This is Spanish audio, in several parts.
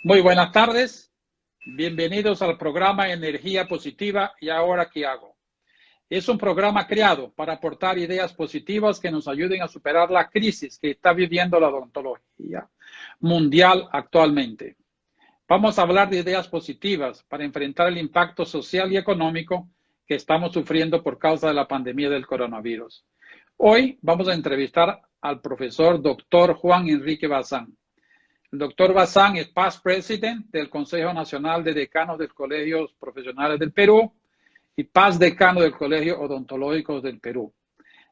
Muy buenas tardes, bienvenidos al programa Energía Positiva y Ahora ¿Qué hago? Es un programa creado para aportar ideas positivas que nos ayuden a superar la crisis que está viviendo la odontología mundial actualmente. Vamos a hablar de ideas positivas para enfrentar el impacto social y económico que estamos sufriendo por causa de la pandemia del coronavirus. Hoy vamos a entrevistar al profesor Dr. Juan Enrique Bazán. El doctor Bazán es past president del Consejo Nacional de Decanos de los Colegios Profesionales del Perú y past decano del Colegio Odontológico del Perú.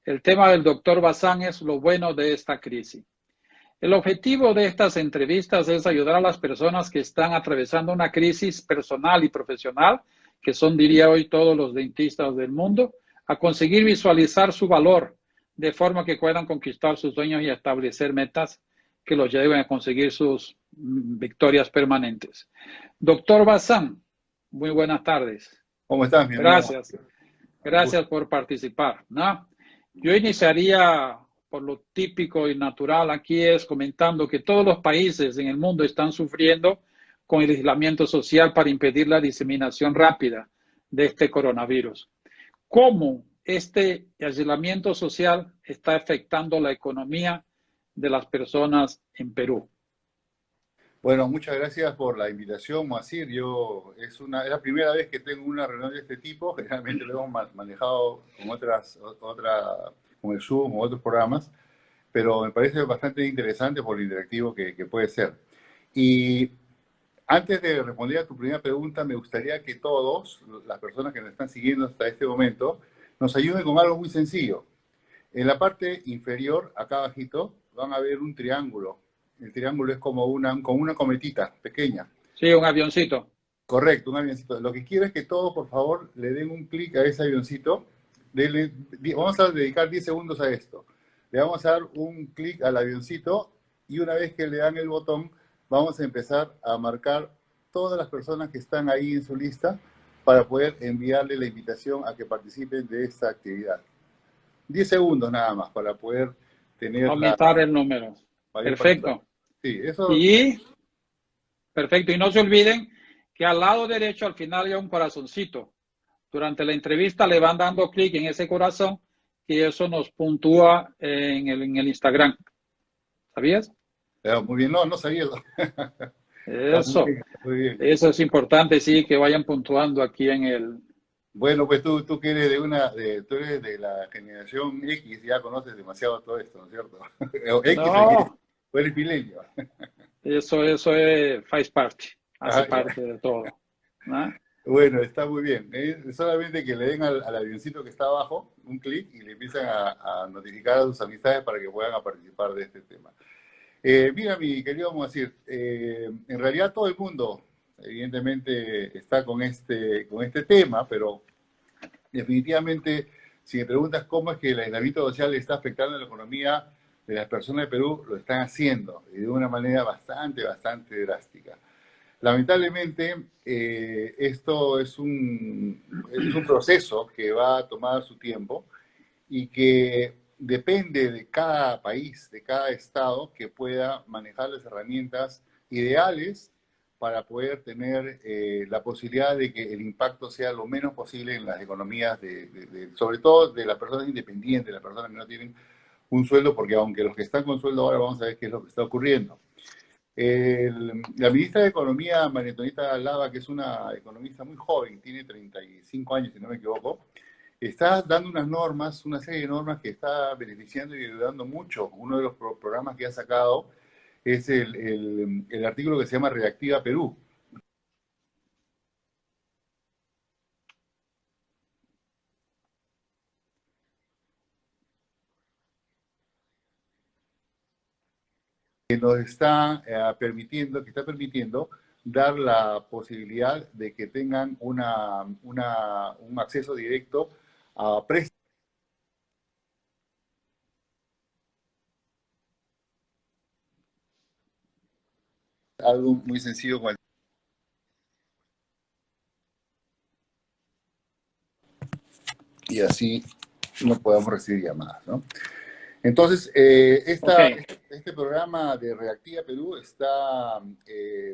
El tema del doctor Bazán es lo bueno de esta crisis. El objetivo de estas entrevistas es ayudar a las personas que están atravesando una crisis personal y profesional, que son, diría hoy, todos los dentistas del mundo, a conseguir visualizar su valor de forma que puedan conquistar sus sueños y establecer metas que los lleven a conseguir sus victorias permanentes. Doctor Bazán, muy buenas tardes. ¿Cómo estás, mi amigo? Gracias por participar, ¿no? Yo iniciaría por lo típico y natural aquí es comentando que todos los países en el mundo están sufriendo con el aislamiento social para impedir la diseminación rápida de este coronavirus. ¿Cómo este aislamiento social está afectando la economía de las personas en Perú? Bueno, muchas gracias por la invitación, Moacir. Es la primera vez que tengo una reunión de este tipo. Generalmente lo hemos manejado con como el Zoom o otros programas, pero me parece bastante interesante por lo interactivo que puede ser. Y antes de responder a tu primera pregunta, me gustaría que todos, las personas que nos están siguiendo hasta este momento, nos ayuden con algo muy sencillo. En la parte inferior, acá abajito, van a ver un triángulo. El triángulo es como una cometita pequeña. Sí, un avioncito. Correcto, un avioncito. Lo que quiero es que todos, por favor, le den un clic a ese avioncito. Vamos a dedicar 10 segundos a esto. Le vamos a dar un clic al avioncito y una vez que le dan el botón, vamos a empezar a marcar todas las personas que están ahí en su lista para poder enviarle la invitación a que participen de esta actividad. 10 segundos nada más para poder tener aumentar el número. Perfecto. Sí, eso. Perfecto. Y no se olviden que al lado derecho al final hay un corazoncito. Durante la entrevista le van dando clic en ese corazón y eso nos puntúa en el Instagram. ¿Sabías? Muy bien, no sabía eso. Eso. Muy bien. Eso es importante, sí, que vayan puntuando aquí en el... Bueno, pues tú que eres tú eres de la generación X, ya conoces demasiado todo esto, ¿no es cierto? No, o eres milenio. eso es face party, hace parte de todo, ¿no? Bueno, está muy bien. Solamente que le den al avioncito que está abajo un clic y le empiezan a notificar a sus amistades para que puedan participar de este tema. Mira, mi querido Moacir, en realidad todo el mundo evidentemente está con este tema, pero definitivamente si me preguntas cómo es que el aislamiento social está afectando la economía de las personas de Perú, lo están haciendo y de una manera bastante drástica. Lamentablemente, esto es un proceso que va a tomar su tiempo y que depende de cada país, de cada estado, que pueda manejar las herramientas ideales para poder tener la posibilidad de que el impacto sea lo menos posible en las economías, sobre todo de las personas independientes, las personas que no tienen un sueldo, porque aunque los que están con sueldo ahora vamos a ver qué es lo que está ocurriendo. La ministra de Economía, María Antonieta Lava, que es una economista muy joven, tiene 35 años, si no me equivoco, está dando una serie de normas que está beneficiando y ayudando mucho. Uno de los programas que ha sacado es el artículo que se llama Reactiva Perú. Que nos está permitiendo dar la posibilidad de que tengan un acceso directo a préstamos. Algo muy sencillo y así no podemos recibir llamadas, ¿no? Entonces, Ok, este programa de Reactiva Perú está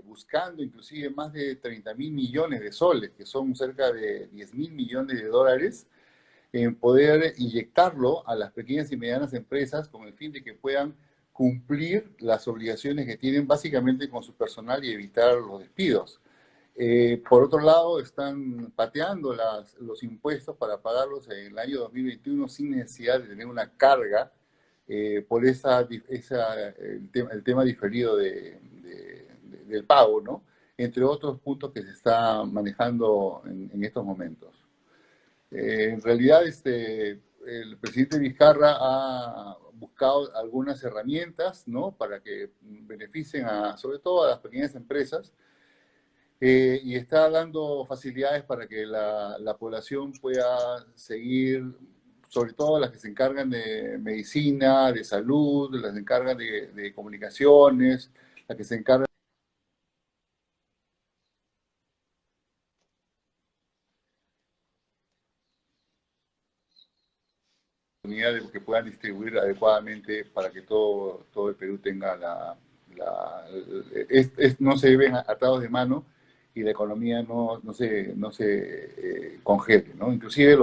buscando inclusive más de 30.000 millones de soles, que son cerca de 10.000 millones de dólares, en poder inyectarlo a las pequeñas y medianas empresas con el fin de que puedan cumplir las obligaciones que tienen básicamente con su personal y evitar los despidos. Por otro lado, están pateando los impuestos para pagarlos en el año 2021 sin necesidad de tener una carga por el tema diferido del pago, ¿no? Entre otros puntos que se está manejando en estos momentos. En realidad, el presidente Vizcarra ha buscado algunas herramientas, ¿no? Para que beneficien sobre todo a las pequeñas empresas, y está dando facilidades para que la población pueda seguir, sobre todo las que se encargan de medicina, de salud, las que se encargan de comunicaciones, las que se encargan de que puedan distribuir adecuadamente para que todo el Perú tenga no se ven atados de mano y la economía no se congele, ¿no? Inclusive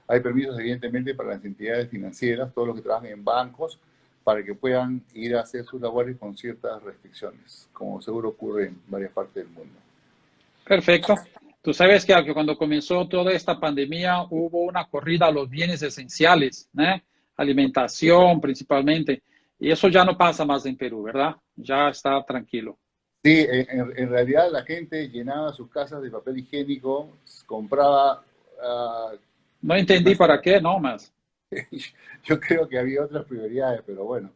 hay permisos evidentemente para las entidades financieras, todos los que trabajan en bancos, para que puedan ir a hacer sus labores con ciertas restricciones, como seguro ocurre en varias partes del mundo. perfecto. Tú sabes que cuando comenzó toda esta pandemia hubo una corrida a los bienes esenciales, ¿eh? Alimentación principalmente, y eso ya no pasa más en Perú, ¿verdad? Ya está tranquilo. Sí, en realidad la gente llenaba sus casas de papel higiénico, compraba No entendí para demasiado. qué, no más. Yo creo que había otras prioridades, pero bueno,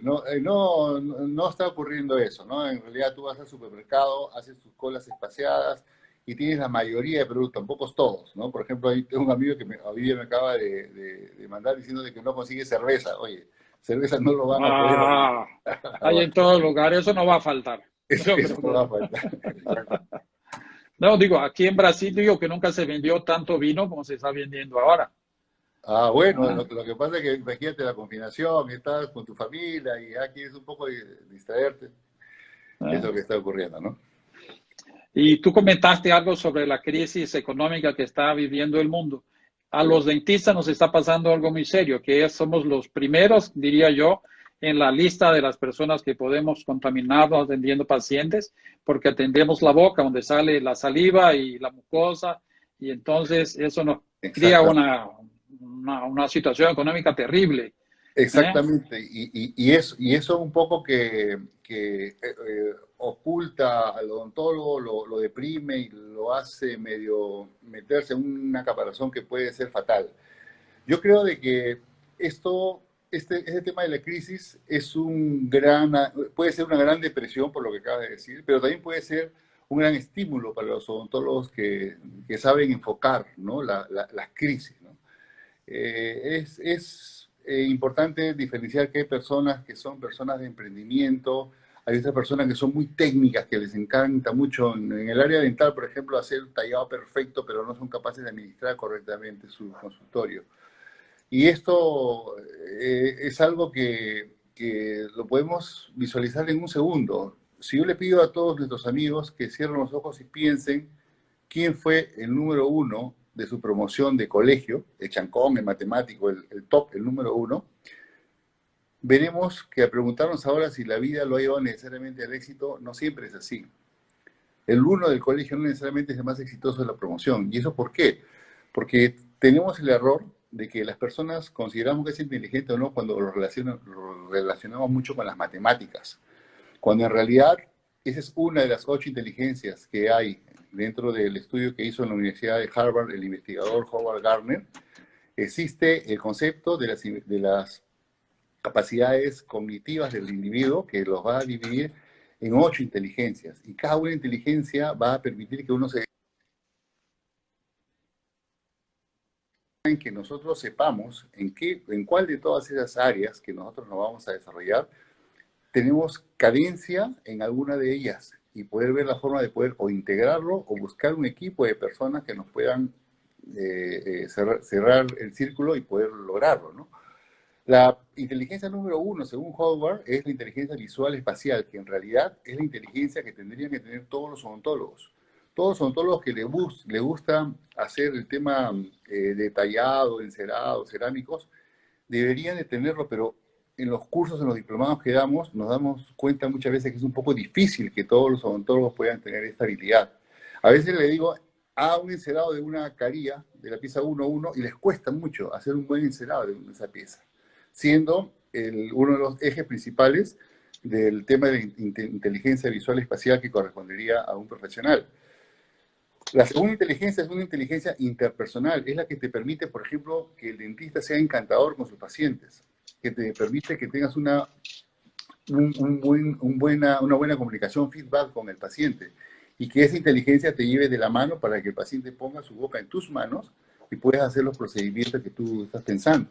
no está ocurriendo eso, ¿no? En realidad tú vas al supermercado, haces tus colas espaciadas y tienes la mayoría de productos, tampoco todos, ¿no? Por ejemplo, tengo un amigo que hoy día me acaba de mandar diciendo de que no consigue cerveza. Oye, cerveza no lo van a poder Ah, hay en todo lugar, eso no va a faltar. Yo eso creo no que va a no. faltar. No, digo, aquí en Brasil digo que nunca se vendió tanto vino como se está vendiendo ahora. Ah, bueno, Ah, lo que pasa es que imagínate la confinación, estás con tu familia y ya quieres un poco distraerte. Es ah. lo que está ocurriendo, ¿no? Y tú comentaste algo sobre la crisis económica que está viviendo el mundo. A los dentistas nos está pasando algo muy serio, que somos los primeros, diría yo, en la lista de las personas que podemos contaminarnos atendiendo pacientes, porque atendemos la boca, donde sale la saliva y la mucosa, y entonces eso nos crea Exactamente. una situación económica terrible. ¿Eh? Exactamente, y eso un poco que oculta al odontólogo, lo deprime y lo hace medio meterse en una caparazón que puede ser fatal. Yo creo de que este tema de la crisis puede ser una gran depresión, por lo que acabas de decir, pero también puede ser un gran estímulo para los odontólogos que saben enfocar, ¿no? Las crisis, ¿no? Es importante diferenciar que hay personas que son personas de emprendimiento, hay otras personas que son muy técnicas, que les encanta mucho en el área dental, por ejemplo, hacer un tallado perfecto, pero no son capaces de administrar correctamente su consultorio. Y esto es algo que lo podemos visualizar en un segundo. Si yo le pido a todos nuestros amigos que cierren los ojos y piensen quién fue el número uno de su promoción de colegio, el chancón, el matemático, el top, el número uno, veremos que al preguntarnos ahora si la vida lo ha llevado necesariamente al éxito, no siempre es así. El uno del colegio no necesariamente es el más exitoso de la promoción. ¿Y eso por qué? Porque tenemos el error de que las personas consideramos que es inteligente o no cuando lo relacionamos mucho con las matemáticas, cuando en realidad esa es una de las 8 inteligencias que hay dentro del estudio que hizo en la Universidad de Harvard el investigador Howard Gardner. Existe el concepto de las capacidades cognitivas del individuo que los va a dividir en 8 inteligencias, y cada una inteligencia va a permitir que uno se en que nosotros sepamos en cuál de todas esas áreas que nosotros nos vamos a desarrollar tenemos carencia en alguna de ellas, y poder ver la forma de poder o integrarlo o buscar un equipo de personas que nos puedan cerrar el círculo y poder lograrlo, ¿no? La inteligencia número uno, según Howard, es la inteligencia visual espacial, que en realidad es la inteligencia que tendrían que tener todos los odontólogos. Todos los odontólogos que les gusta hacer el tema detallado, encerado, cerámicos, deberían de tenerlo, pero en los cursos, en los diplomados que damos, nos damos cuenta muchas veces que es un poco difícil que todos los odontólogos puedan tener esta habilidad. A veces le digo, un encerado de una caría, de la pieza 1-1, y les cuesta mucho hacer un buen encerado de esa pieza, siendo uno de los ejes principales del tema de inteligencia visual espacial que correspondería a un profesional. La segunda inteligencia es una inteligencia interpersonal, es la que te permite, por ejemplo, que el dentista sea encantador con sus pacientes, que te permite que tengas una buena comunicación, feedback con el paciente, y que esa inteligencia te lleve de la mano para que el paciente ponga su boca en tus manos y puedas hacer los procedimientos que tú estás pensando.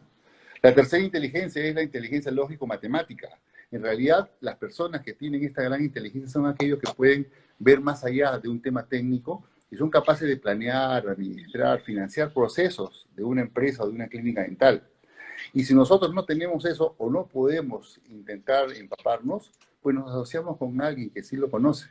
La tercera inteligencia es la inteligencia lógico-matemática. En realidad, las personas que tienen esta gran inteligencia son aquellos que pueden ver más allá de un tema técnico y son capaces de planear, administrar, financiar procesos de una empresa o de una clínica dental. Y si nosotros no tenemos eso o no podemos intentar empaparnos, pues nos asociamos con alguien que sí lo conoce.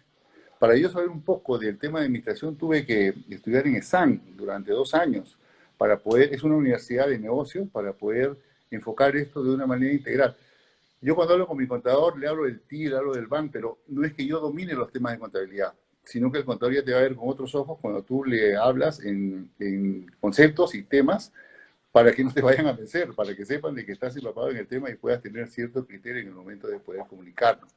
Para yo saber un poco del tema de administración, tuve que estudiar en ESAN durante 2 años, para poder, es una universidad de negocios, para poder enfocar esto de una manera integral. Yo cuando hablo con mi contador, le hablo del TIR, le hablo del BAN, pero no es que yo domine los temas de contabilidad, sino que el contador ya te va a ver con otros ojos cuando tú le hablas en conceptos y temas para que no te vayan a vencer, para que sepan de que estás empapado en el tema y puedas tener cierto criterio en el momento de poder comunicarnos.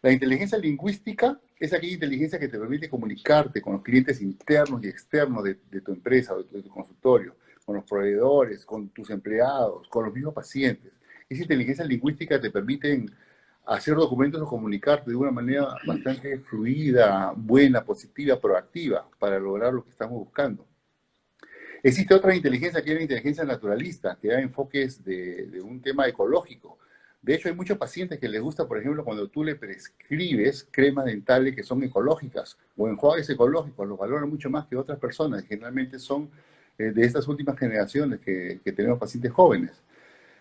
La inteligencia lingüística es aquella inteligencia que te permite comunicarte con los clientes internos y externos de tu empresa o de tu consultorio, con los proveedores, con tus empleados, con los mismos pacientes. Esa inteligencia lingüística te permite hacer documentos o comunicarte de una manera bastante fluida, buena, positiva, proactiva, para lograr lo que estamos buscando. Existe otra inteligencia que es la inteligencia naturalista, que da enfoques de un tema ecológico. De hecho, hay muchos pacientes que les gusta, por ejemplo, cuando tú le prescribes cremas dentales que son ecológicas o enjuagues ecológicos, los valoran mucho más que otras personas. Generalmente son de estas últimas generaciones que tenemos pacientes jóvenes.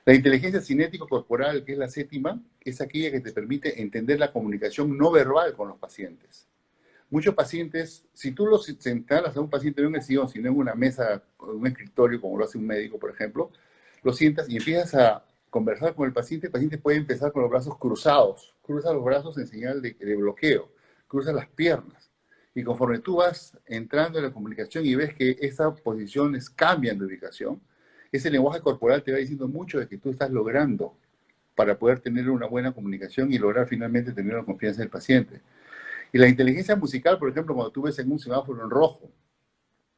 La inteligencia cinético-corporal, que es la séptima, es aquella que te permite entender la comunicación no verbal con los pacientes. Muchos pacientes, si tú los sentaras a un paciente no en el sillón, sino en una mesa, un escritorio, como lo hace un médico, por ejemplo, lo sientas y empiezas a conversar con el paciente puede empezar con los brazos cruzados, cruza los brazos en señal de bloqueo, cruza las piernas. Y conforme tú vas entrando en la comunicación y ves que esas posiciones cambian de ubicación, ese lenguaje corporal te va diciendo mucho de que tú estás logrando para poder tener una buena comunicación y lograr finalmente tener la confianza del paciente. Y la inteligencia musical, por ejemplo, cuando tú ves en un semáforo en rojo,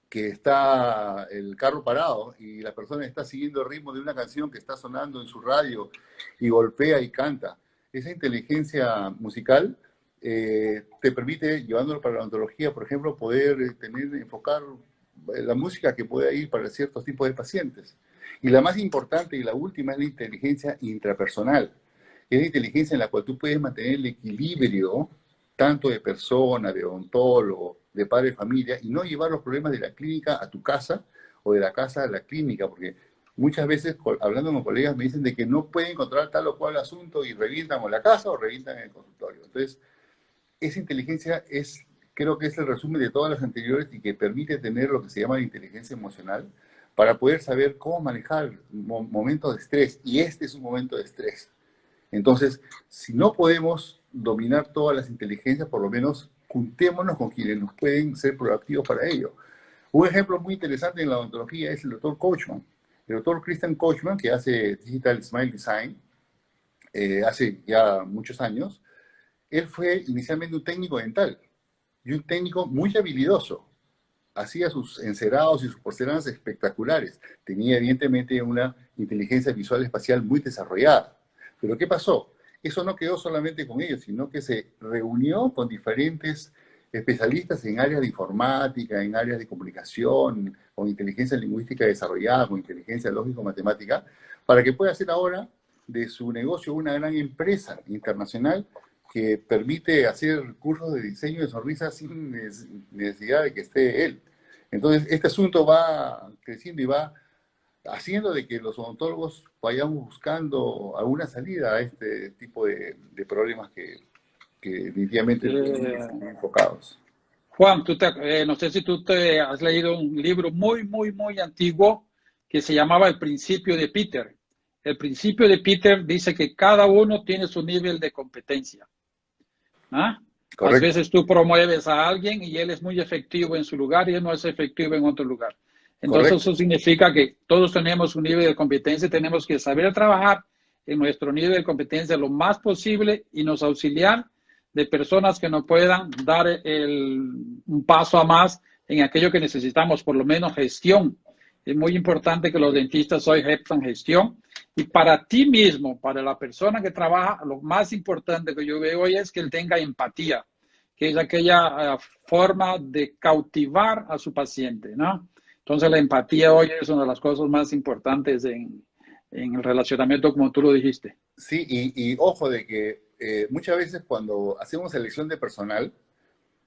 que está el carro parado y la persona está siguiendo el ritmo de una canción que está sonando en su radio y golpea y canta, esa inteligencia musical te permite, llevándolo para la odontología, por ejemplo, poder enfocar la música que pueda ir para ciertos tipos de pacientes. Y la más importante y la última es la inteligencia intrapersonal. Es la inteligencia en la cual tú puedes mantener el equilibrio tanto de persona, de odontólogo, de padre de familia, y no llevar los problemas de la clínica a tu casa o de la casa a la clínica, porque muchas veces, hablando con colegas, me dicen de que no pueden encontrar tal o cual asunto y revientan o la casa o revientan en el consultorio. Entonces, esa inteligencia creo que es el resumen de todas las anteriores y que permite tener lo que se llama la inteligencia emocional para poder saber cómo manejar momentos de estrés. Y este es un momento de estrés. Entonces, si no podemos dominar todas las inteligencias, por lo menos juntémonos con quienes nos pueden ser proactivos para ello. Un ejemplo muy interesante en la odontología es el doctor Coachman. El doctor Christian Coachman, que hace Digital Smile Design, hace ya muchos años, él fue inicialmente un técnico dental y un técnico muy habilidoso. Hacía sus encerados y sus porcelanas espectaculares. Tenía evidentemente una inteligencia visual espacial muy desarrollada. Pero ¿qué pasó? Eso no quedó solamente con ellos, sino que se reunió con diferentes especialistas en áreas de informática, en áreas de comunicación, con inteligencia lingüística desarrollada, con inteligencia lógico-matemática, para que pueda hacer ahora de su negocio una gran empresa internacional que permite hacer cursos de diseño de sonrisas sin necesidad de que esté él. Entonces, este asunto va creciendo y va haciendo de que los odontólogos vayamos buscando alguna salida a este tipo de problemas que definitivamente tienen que estar enfocados. Juan, no sé si tú te has leído un libro muy, muy, muy antiguo que se llamaba El Principio de Peter. El Principio de Peter dice que cada uno tiene su nivel de competencia. ¿Ah? A Correcto. veces tú promueves a alguien y él es muy efectivo en su lugar y él no es efectivo en otro lugar. Entonces Correcto. eso significa que todos tenemos un nivel de competencia y tenemos que saber trabajar en nuestro nivel de competencia lo más posible y nos auxiliar de personas que nos puedan dar un paso a más en aquello que necesitamos, por lo menos gestión. Es muy importante que los dentistas hoy ejerzan gestión. Y para ti mismo, para la persona que trabaja, lo más importante que yo veo hoy es que él tenga empatía, que es aquella forma de cautivar a su paciente, ¿no? Entonces la empatía hoy es una de las cosas más importantes en el relacionamiento, como tú lo dijiste. Sí, y ojo de que muchas veces cuando hacemos selección de personal,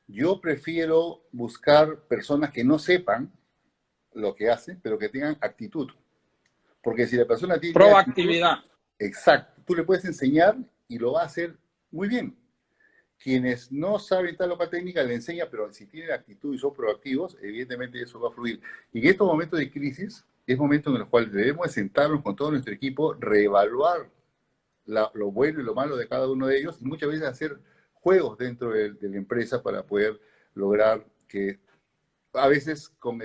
yo prefiero buscar personas que no sepan lo que hacen, pero que tengan actitud. Porque si la persona tiene actitud, Proactividad. exacto, tú le puedes enseñar y lo va a hacer muy bien. Quienes no saben tal o cual técnica le enseña, pero si tienen actitud y son proactivos, evidentemente eso va a fluir. Y en estos momentos de crisis, es momento en los cuales debemos sentarnos con todo nuestro equipo, reevaluar lo bueno y lo malo de cada uno de ellos, y muchas veces hacer juegos dentro de la empresa para poder lograr que a veces con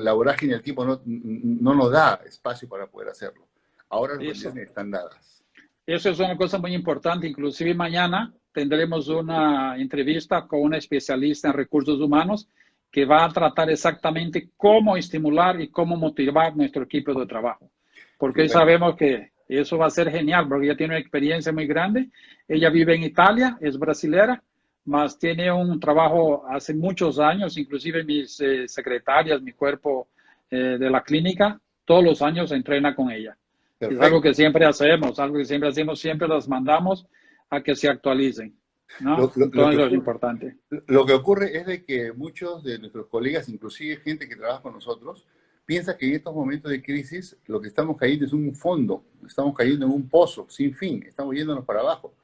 la vorágine del tiempo no nos da espacio para poder hacerlo. Ahora las Eso. condiciones están dadas. Eso es una cosa muy importante. Inclusive mañana tendremos una entrevista con una especialista en recursos humanos que va a tratar exactamente cómo estimular y cómo motivar nuestro equipo de trabajo. Qué Porque bueno. sabemos que eso va a ser genial, porque ella tiene una experiencia muy grande. Ella vive en Italia, es brasilera, más tiene un trabajo hace muchos años, inclusive mis secretarias, mi cuerpo de la clínica, todos los años entrena con ella. Es algo Perfecto. que siempre hacemos, algo que siempre hacemos, siempre las mandamos a que se actualicen, ¿no? Lo, lo- lo que Entonces es ocurre, importante. lo que ocurre es de que muchos de nuestros colegas, inclusive gente que trabaja con nosotros, piensa que en estos momentos de crisis lo que estamos cayendo es un fondo, estamos cayendo en un pozo sin fin, estamos yéndonos para abajo,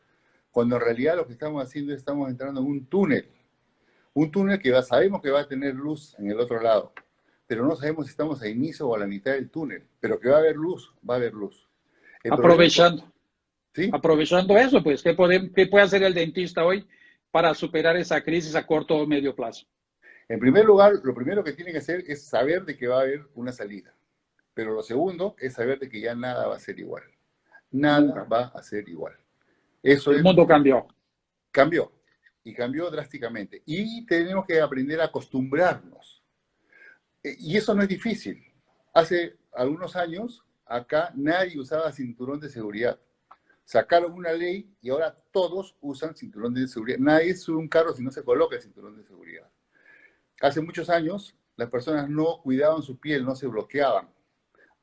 cuando en realidad lo que estamos haciendo es estamos entrando en un túnel que sabemos que va a tener luz en el otro lado, pero no sabemos si estamos a inicio o a la mitad del túnel, pero que va a haber luz, va a haber luz. El problema es, Aprovechando, ¿sí? aprovechando eso, pues, ¿qué puede hacer el dentista hoy para superar esa crisis a corto o medio plazo? En primer lugar, lo primero que tiene que hacer es saber de que va a haber una salida. Pero lo segundo es saber de que ya nada va a ser igual. Nada Nunca. va a ser igual. Eso El es lo mundo que cambió. cambió. Y cambió drásticamente. Y tenemos que aprender a acostumbrarnos. Y eso no es difícil. Hace algunos años, acá nadie usaba cinturón de seguridad. Sacaron una ley y ahora todos usan cinturón de seguridad. Nadie sube un carro si no se coloca el cinturón de seguridad. Hace muchos años, las personas no cuidaban su piel, no se bloqueaban.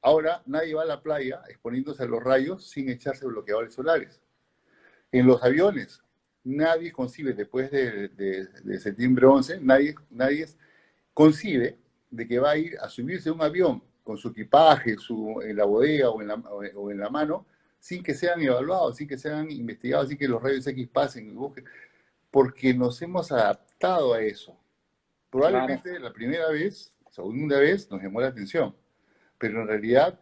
Ahora nadie va a la playa exponiéndose a los rayos sin echarse bloqueadores solares. En los aviones, nadie concibe, después de septiembre 11, nadie concibe de que va a ir a subirse a un avión con su equipaje, en la bodega o en la mano, sin que sean evaluados, sin que sean investigados, sin que los rayos X pasen y busquen, porque nos hemos adaptado a eso. Claro. Probablemente la primera vez, segunda vez, nos llamó la atención, pero en realidad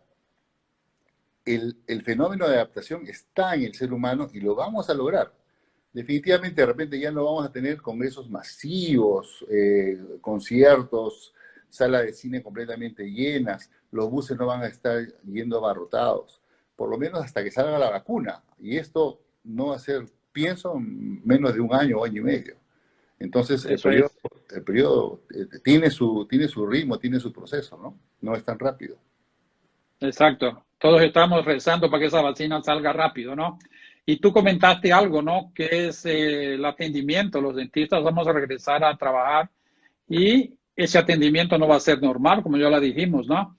el fenómeno de adaptación está en el ser humano y lo vamos a lograr. Definitivamente de repente ya no vamos a tener congresos masivos, conciertos, salas de cine completamente llenas, los buses no van a estar yendo abarrotados, por lo menos hasta que salga la vacuna. Y esto no va a ser, pienso, menos de un año o año y medio. Entonces Eso es. el periodo tiene su ritmo, tiene su proceso, ¿no? No es tan rápido. Exacto. Todos estamos rezando para que esa vacuna salga rápido, ¿no? Y tú comentaste algo, ¿no? Que es el atendimiento. Los dentistas vamos a regresar a trabajar y ese atendimiento no va a ser normal, como ya lo dijimos, ¿no? No,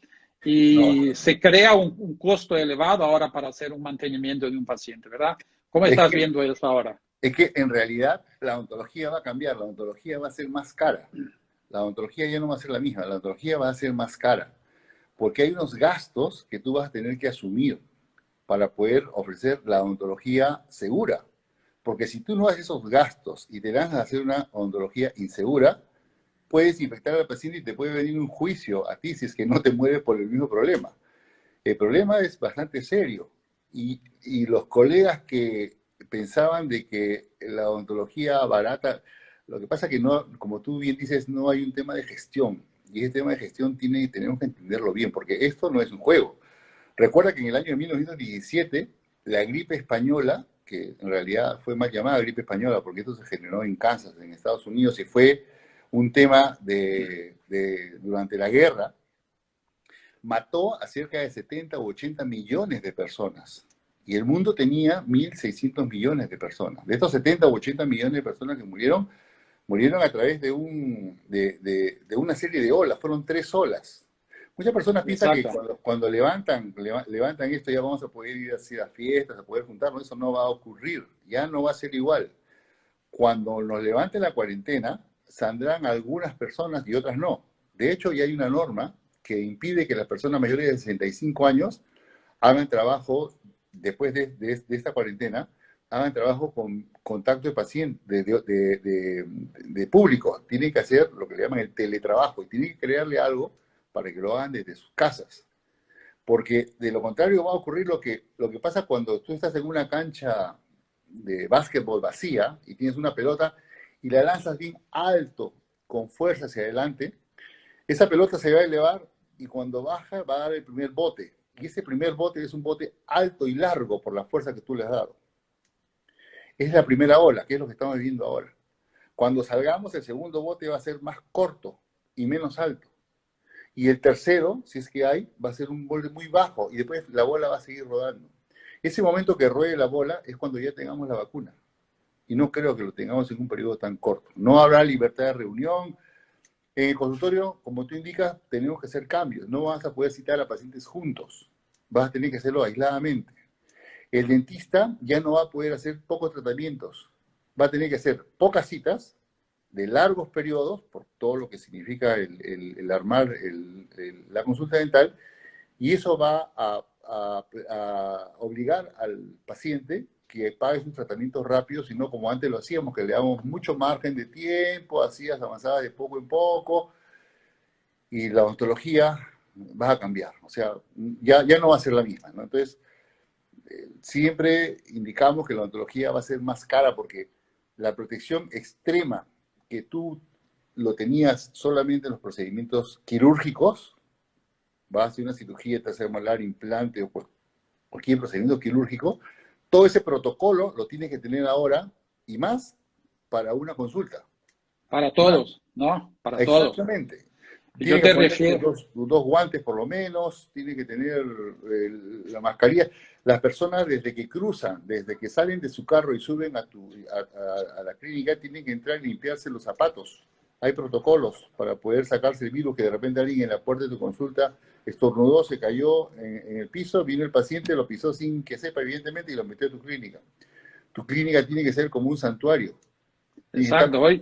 Y se crea un costo elevado ahora para hacer un mantenimiento de un paciente, ¿verdad? ¿Cómo es estás que, viendo eso ahora? es que en realidad la odontología va a cambiar, la odontología va a ser más cara. La odontología ya no va a ser la misma, la odontología va a ser más cara. porque hay unos gastos que tú vas a tener que asumir para poder ofrecer la odontología segura. Porque si tú no haces esos gastos y te lanzas a hacer una odontología insegura, puedes infectar al paciente y te puede venir un juicio a ti si es que no te mueres por el mismo problema. El problema es bastante serio. Y los colegas que pensaban de que la odontología barata, lo que pasa es que no, como tú bien dices, no hay un tema de gestión. Y ese tema de gestión tenemos que entenderlo bien, porque esto no es un juego. Recuerda que en el año de 1917, la gripe española, que en realidad fue más llamada gripe española, porque esto se generó en Kansas, en Estados Unidos, y fue un tema durante la guerra, mató a cerca de 70 u 80 millones de personas. Y el mundo tenía 1.600 millones de personas. De estos 70 u 80 millones de personas que murieron a través de una serie de olas. Fueron 3 olas. Muchas personas piensan que cuando levantan esto ya vamos a poder ir a fiestas, a poder juntarnos. Eso no va a ocurrir. Ya no va a ser igual. Cuando nos levanten la cuarentena, saldrán algunas personas y otras no. De hecho, ya hay una norma que impide que las personas mayores de 65 años hagan trabajo, después de esta cuarentena, hagan trabajo con contacto de paciente, de público. Tienen que hacer lo que le llaman el teletrabajo y tienen que crearle algo para que lo hagan desde sus casas. Porque de lo contrario va a ocurrir lo que pasa cuando tú estás en una cancha de básquetbol vacía y tienes una pelota y la lanzas bien alto, con fuerza hacia adelante. Esa pelota se va a elevar y cuando baja va a dar el primer bote. Y ese primer bote es un bote alto y largo por la fuerza que tú le has dado. Es la primera ola, que es lo que estamos viviendo ahora. Cuando salgamos, el segundo bote va a ser más corto y menos alto. Y el tercero, si es que hay, va a ser un bote muy bajo y después la bola va a seguir rodando. Ese momento que ruede la bola es cuando ya tengamos la vacuna. Y no creo que lo tengamos en un periodo tan corto. No habrá libertad de reunión. En el consultorio, como tú indicas, tenemos que hacer cambios. No vas a poder citar a pacientes juntos. Vas a tener que hacerlo aisladamente. El dentista ya no va a poder hacer pocos tratamientos. Va a tener que hacer pocas citas de largos periodos, por todo lo que significa el armar la consulta dental, y eso va a obligar al paciente que pague sus tratamientos rápidos, y no como antes lo hacíamos, que le damos mucho margen de tiempo, hacías avanzadas de poco en poco, y la odontología va a cambiar. O sea, ya no va a ser la misma, ¿no? Entonces, siempre indicamos que la odontología va a ser más cara porque la protección extrema que tú lo tenías solamente en los procedimientos quirúrgicos, vas a hacer una cirugía de tercer molar, implante o cualquier procedimiento quirúrgico, todo ese protocolo lo tienes que tener ahora y más para una consulta. Para todos, ¿no? Para todos. Exactamente. Yo te refiero. Dos guantes por lo menos, tiene que tener la mascarilla. Las personas desde que cruzan, desde que salen de su carro y suben a la clínica, tienen que entrar y limpiarse los zapatos. Hay protocolos para poder sacarse el virus, que de repente alguien en la puerta de tu consulta estornudó, se cayó en el piso, vino el paciente, lo pisó sin que sepa evidentemente y lo metió a tu clínica. Tu clínica tiene que ser como un santuario. Exacto, hoy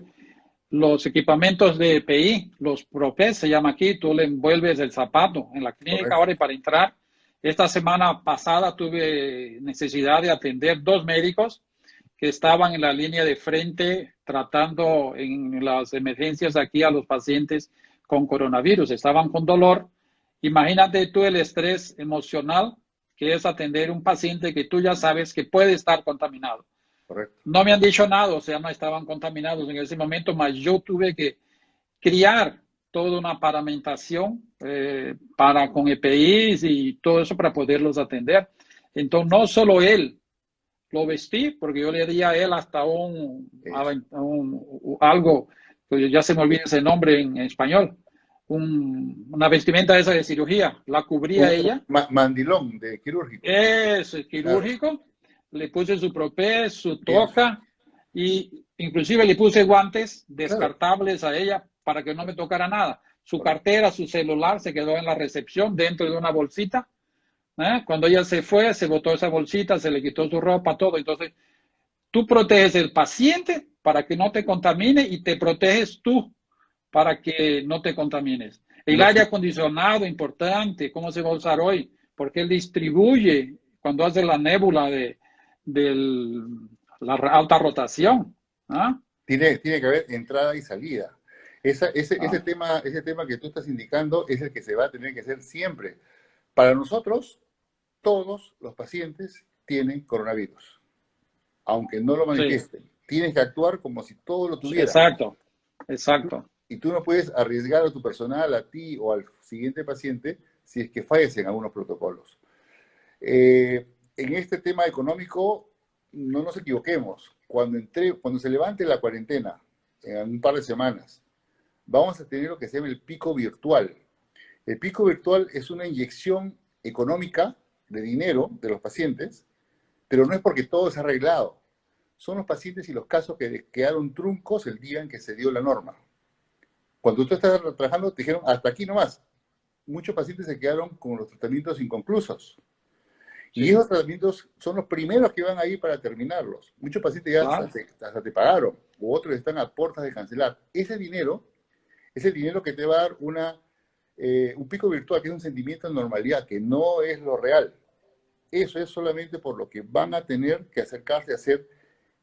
los equipamientos de EPI, los ProPes se llama aquí, tú le envuelves el zapato en la clínica. Correcto. Ahora, y para entrar, esta semana pasada tuve necesidad de atender 2 médicos que estaban en la línea de frente tratando en las emergencias aquí a los pacientes con coronavirus. Estaban con dolor. Imagínate tú el estrés emocional que es atender un paciente que tú ya sabes que puede estar contaminado. Correcto. No me han dicho nada, o sea, no estaban contaminados en ese momento, mas yo tuve que criar toda una paramentación con EPIs y todo eso para poderlos atender. Entonces, no solo él, lo vestí, porque yo le di a él hasta algo, pues ya se me olvida ese nombre en español, una vestimenta esa de cirugía, la cubría ella. Mandilón de quirúrgico. Eso, quirúrgico. Claro. Le puse su propés, su toca, y inclusive le puse guantes descartables a ella para que no me tocara nada. Su cartera, su celular se quedó en la recepción dentro de una bolsita. Cuando ella se fue, se botó esa bolsita, se le quitó su ropa, todo. Entonces, tú proteges al paciente para que no te contamine y te proteges tú para que no te contamines. El aire acondicionado, importante, ¿cómo se va a usar hoy? Porque él distribuye cuando hace la nébula de la alta rotación. ¿Ah? Tiene que haber entrada y salida. Ese Ah, tema que tú estás indicando es el que se va a tener que hacer siempre. Para nosotros, todos los pacientes tienen coronavirus, aunque no lo sí, manifiesten. Tienes que actuar como si todos lo tuvieran. exacto, exacto. Y tú no puedes arriesgar a tu personal, a ti o al siguiente paciente si es que fallecen algunos protocolos. En este tema económico, no nos equivoquemos. Cuando se levante la cuarentena, en un par de semanas, vamos a tener lo que se llama el pico virtual. El pico virtual es una inyección económica de dinero de los pacientes, pero no es porque todo se ha arreglado. Son los pacientes y los casos que quedaron truncos el día en que se dio la norma. Cuando tú estás trabajando, te dijeron hasta aquí nomás. Muchos pacientes se quedaron con los tratamientos inconclusos. Y Sí, esos tratamientos son los primeros que van a ir para terminarlos. Muchos pacientes ya claro. hasta te pagaron, u otros están a puertas de cancelar. Ese dinero es el dinero que te va a dar un pico virtual, que es un sentimiento de normalidad, que no es lo real. Eso es solamente por lo que van a tener que acercarse a hacer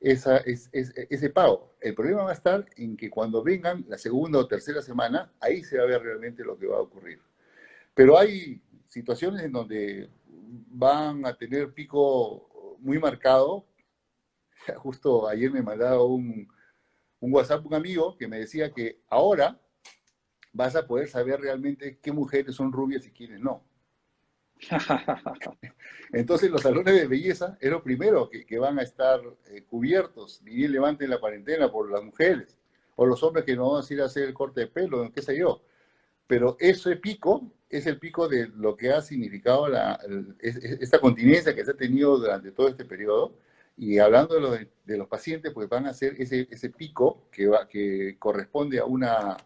ese pago. El problema va a estar en que cuando vengan la segunda o tercera semana, ahí se va a ver realmente lo que va a ocurrir. Pero hay situaciones en donde van a tener pico muy marcado. Justo ayer me mandaba un WhatsApp un amigo que me decía que ahora vas a poder saber realmente qué mujeres son rubias y quiénes no. Entonces los salones de belleza es lo primero que van a estar cubiertos, ni bien levanten la cuarentena por las mujeres, o los hombres que no van a ir a hacer el corte de pelo, qué sé yo. Pero ese pico es el pico de lo que ha significado esta contingencia que se ha tenido durante todo este periodo. Y hablando de los pacientes, pues van a hacer ese pico que corresponde a una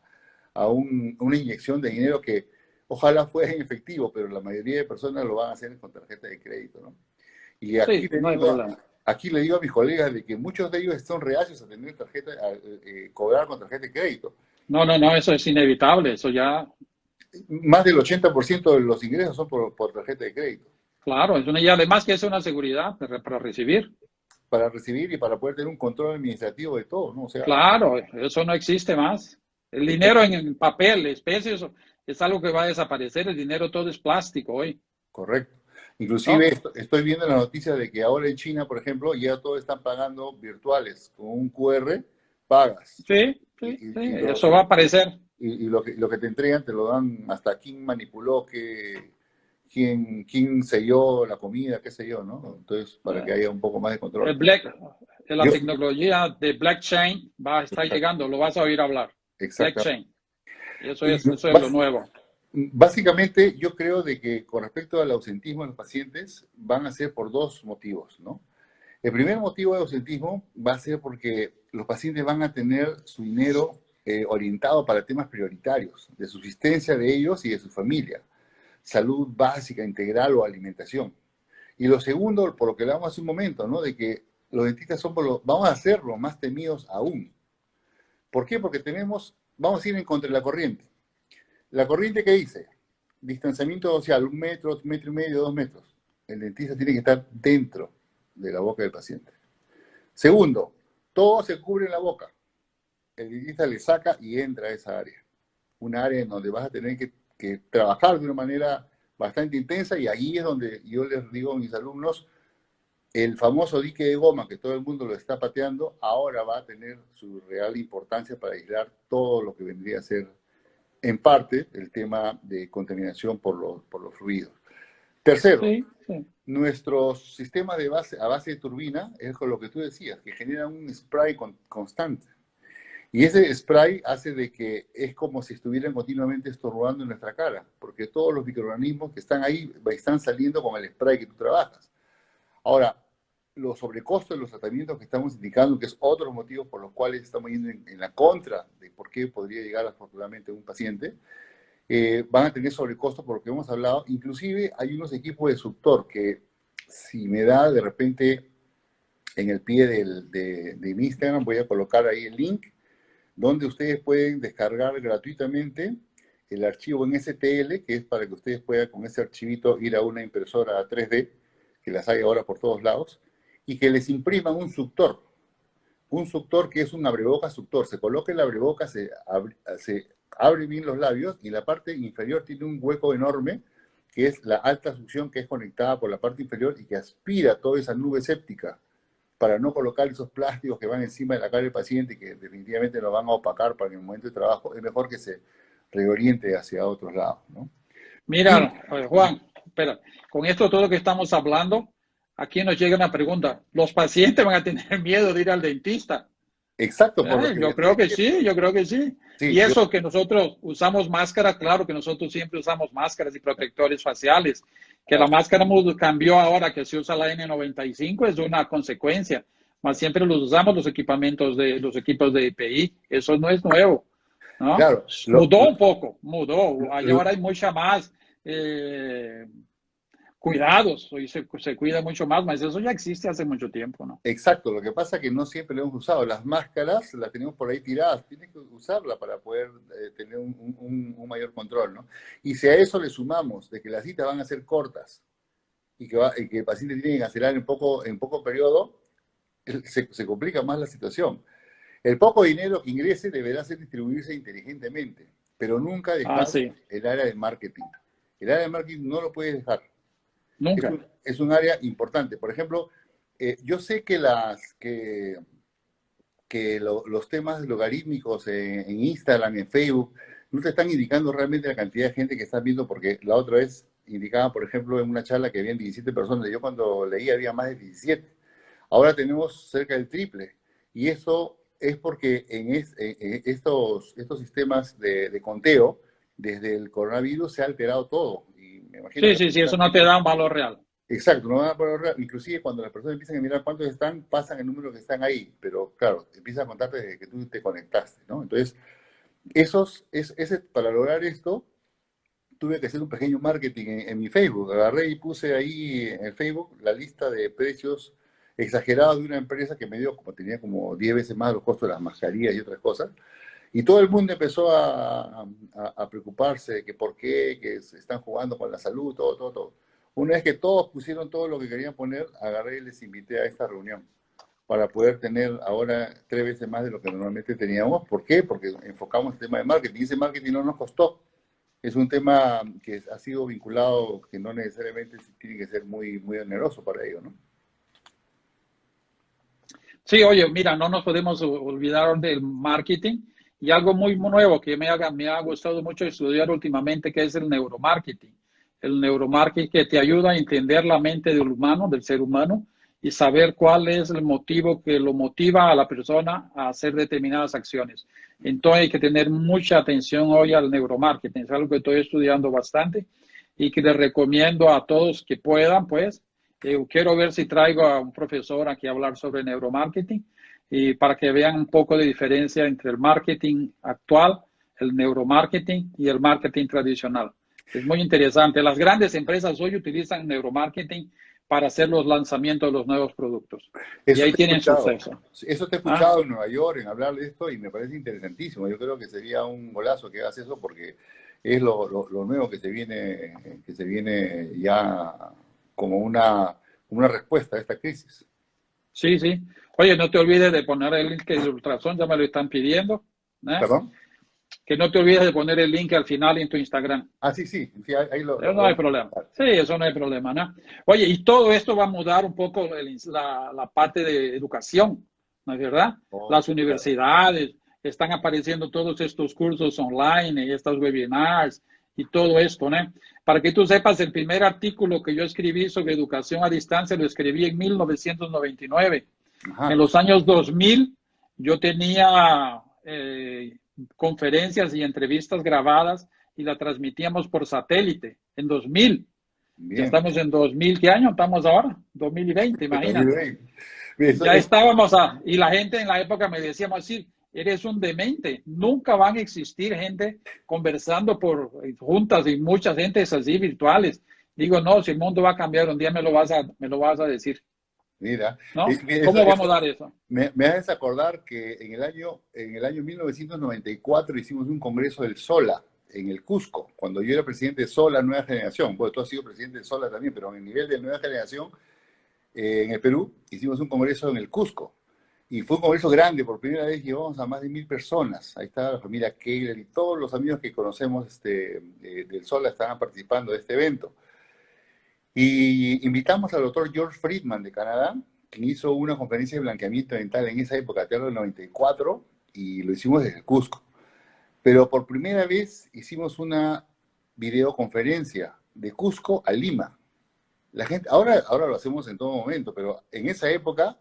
inyección de dinero que ojalá fuera en efectivo, pero la mayoría de personas lo van a hacer con tarjeta de crédito, ¿no? Y Sí, no hay problema. aquí le digo a mis colegas de que muchos de ellos son reacios a tener cobrar con tarjeta de crédito. No, no, no, eso es inevitable, eso ya, Más del 80% de los ingresos son por tarjeta de crédito, claro, y además que es una seguridad para recibir. para recibir y para poder tener un control administrativo de todo, ¿no? O sea, Claro, eso no existe más. El dinero en papel, especie, eso es algo que va a desaparecer. El dinero todo es plástico hoy, correcto. Inclusive ¿no? estoy viendo la noticia de que ahora en China, por ejemplo, ya todos están pagando virtuales. Con un QR pagas. Sí, Y, sí, sí, y- y los, eso va a aparecer. y lo que te entregan te lo dan hasta quién manipuló, quién selló la comida, qué sé yo, ¿no? Entonces, para que haya un poco más de El control. black, la Yo, tecnología de blockchain va a estar llegando, lo vas a oír hablar. exactamente. Blockchain, y Y eso es lo nuevo. básicamente, yo creo de que con respecto al ausentismo de los pacientes, van a ser por dos motivos, ¿no? El primer motivo de ausentismo va a ser porque los pacientes van a tener su dinero orientado para temas prioritarios, de subsistencia de ellos y de su familia, salud básica, integral o alimentación. Y lo segundo, por lo que hablamos hace un momento, ¿no? De que los dentistas vamos a ser los más temidos aún. ¿Por qué? Porque vamos a ir en contra de la corriente. La corriente que dice, distanciamiento social, 1 metro, 1,5 metros, 2 metros. El dentista tiene que estar dentro de la boca del paciente. Segundo, todo se cubre en la boca. El dentista le saca y entra a esa área. Una área en donde vas a tener que trabajar de una manera bastante intensa y ahí es donde yo les digo a mis alumnos, el famoso dique de goma que todo el mundo lo está pateando, ahora va a tener su real importancia para aislar todo lo que vendría a ser, en parte, el tema de contaminación por los fluidos. Tercero, Sí, sí. nuestro sistema a base de turbina es con lo que tú decías, que genera un spray constante. Y ese spray hace de que es como si estuvieran continuamente estorbando en nuestra cara, porque todos los microorganismos que están ahí están saliendo con el spray que tú trabajas. Ahora, los sobrecostos de los tratamientos que estamos indicando, que es otro motivo por los cuales estamos yendo en la contra de por qué podría llegar afortunadamente un paciente, van a tener sobrecostos por lo que hemos hablado. Inclusive hay unos equipos de suctor que si me da de repente en el pie de mi Instagram, voy a colocar ahí el link donde ustedes pueden descargar gratuitamente el archivo en STL, que es para que ustedes puedan con ese archivito ir a una impresora 3D, que las hay ahora por todos lados, y que les impriman un suctor que es un abrebocas suctor. Se coloca el abrebocas, se abre bien los labios y la parte inferior tiene un hueco enorme que es la alta succión que es conectada por la parte inferior y que aspira toda esa nube séptica para no colocar esos plásticos que van encima de la cara del paciente y que definitivamente lo van a opacar para que en el momento de trabajo es mejor que se reoriente hacia otros lados, ¿no? Mira, Juan, espera, con esto todo lo que estamos hablando, aquí nos llega una pregunta. ¿Los pacientes van a tener miedo de ir al dentista? Exacto, por lo que Yo creo que sí, yo creo que sí. sí, Y eso que nosotros usamos máscara, claro que nosotros siempre usamos máscaras y protectores faciales. Que la máscara cambió ahora, que se usa la N95, es una consecuencia. Mas siempre los usamos los equipos de EPI. Eso no es nuevo, ¿no? claro, Mudó un poco, mudó. Ahora hay mucha más cuidados, hoy se cuida mucho más, mas eso ya existe hace mucho tiempo, ¿no? exacto, lo que pasa es que no siempre lo hemos usado. Las máscaras las tenemos por ahí tiradas, tienes que usarla para poder tener un mayor control, ¿no? Y si a eso le sumamos de que las citas van a ser cortas y que el paciente tiene que cancelar en poco periodo, se complica más la situación. El poco dinero que ingrese deberá ser distribuirse inteligentemente, pero nunca dejar Sí. el área de marketing. El área de marketing no lo puedes dejar. Nunca. Es un área importante. Por ejemplo, yo sé que los temas logarítmicos en Instagram, en Facebook, no te están indicando realmente la cantidad de gente que están viendo, porque la otra vez indicaba, por ejemplo, en una charla que habían 17 personas. Yo cuando leí había más de 17. Ahora tenemos cerca del triple. Y eso es porque en estos sistemas de conteo, desde el coronavirus se ha alterado todo. Y me imagino Sí, eso no te da un valor real. exacto, no van a poder ahorrar. Inclusive cuando las personas empiezan a mirar cuántos están, pasan el número que están ahí, pero claro, empieza a contarte desde que tú te conectaste, ¿no? Entonces, para lograr esto, tuve que hacer un pequeño marketing en mi Facebook. Agarré y puse ahí en el Facebook la lista de precios exagerados de una empresa que me dio, como tenía como 10 veces más los costos de las mascarillas y otras cosas, y todo el mundo empezó a preocuparse de que por qué, que se están jugando con la salud, todo. Una vez que todos pusieron todo lo que querían poner, agarré y les invité a esta reunión para poder tener ahora 3 veces más de lo que normalmente teníamos. ¿Por qué? Porque enfocamos el tema de marketing. Y ese marketing no nos costó. Es un tema que ha sido vinculado, que no necesariamente tiene que ser muy, muy oneroso para ello, ¿no? Sí, oye, mira, no nos podemos olvidar del marketing y algo muy nuevo que me ha gustado mucho estudiar últimamente, que es el neuromarketing. El neuromarketing que te ayuda a entender la mente del humano, del ser humano, y saber cuál es el motivo que lo motiva a la persona a hacer determinadas acciones. Entonces hay que tener mucha atención hoy al neuromarketing. Es algo que estoy estudiando bastante y que les recomiendo a todos que puedan, pues, quiero ver si traigo a un profesor aquí a hablar sobre neuromarketing y para que vean un poco de diferencia entre el marketing actual, el neuromarketing y el marketing tradicional. Es muy interesante. Las grandes empresas hoy utilizan neuromarketing para hacer los lanzamientos de los nuevos productos. Eso y ahí tienen suceso. Eso te he escuchado en Nueva York, en hablar de esto, y me parece interesantísimo. Yo creo que sería un golazo que hagas eso porque es lo nuevo que se viene ya como una respuesta a esta crisis. Sí. Oye, no te olvides de poner el link de ultrasonido, ya me lo están pidiendo. ¿Perdón? Que no te olvides de poner el link al final en tu Instagram. Sí, ahí Eso no hay problema. Sí, eso no hay problema, ¿no? Oye, y todo esto va a mudar un poco la parte de educación, ¿no es verdad? Las universidades, están apareciendo todos estos cursos online y estos webinars y todo esto, ¿no? Para que tú sepas, el primer artículo que yo escribí sobre educación a distancia lo escribí en 1999. Ajá. En los años 2000 yo tenía conferencias y entrevistas grabadas y la transmitíamos por satélite en 2000. Bien. Ya estamos en 2000, ¿qué año estamos ahora? 2020, imagínate. 2020. Bien, ya estábamos y la gente en la época me decía así, eres un demente, nunca van a existir gente conversando por juntas y muchas gentes así virtuales. Digo, no, si el mundo va a cambiar, un día me lo vas a decir. Mira, ¿No? ¿Cómo vamos a dar eso? Me haces acordar que en el año 1994 hicimos un congreso del SOLA, en el Cusco, cuando yo era presidente de Sola Nueva Generación. Bueno, tú has sido presidente de Sola también, pero en el nivel de Nueva Generación, en el Perú, hicimos un congreso en el Cusco. Y fue un congreso grande, por primera vez llevamos a más de 1000 personas. Ahí estaba la familia Keiler y todos los amigos que conocemos del Sola estaban participando de este evento. Y invitamos al doctor George Friedman de Canadá, quien hizo una conferencia de blanqueamiento dental en esa época, te hablo del 94, y lo hicimos desde el Cusco. Pero por primera vez hicimos una videoconferencia de Cusco a Lima. La gente, ahora lo hacemos en todo momento, pero en esa época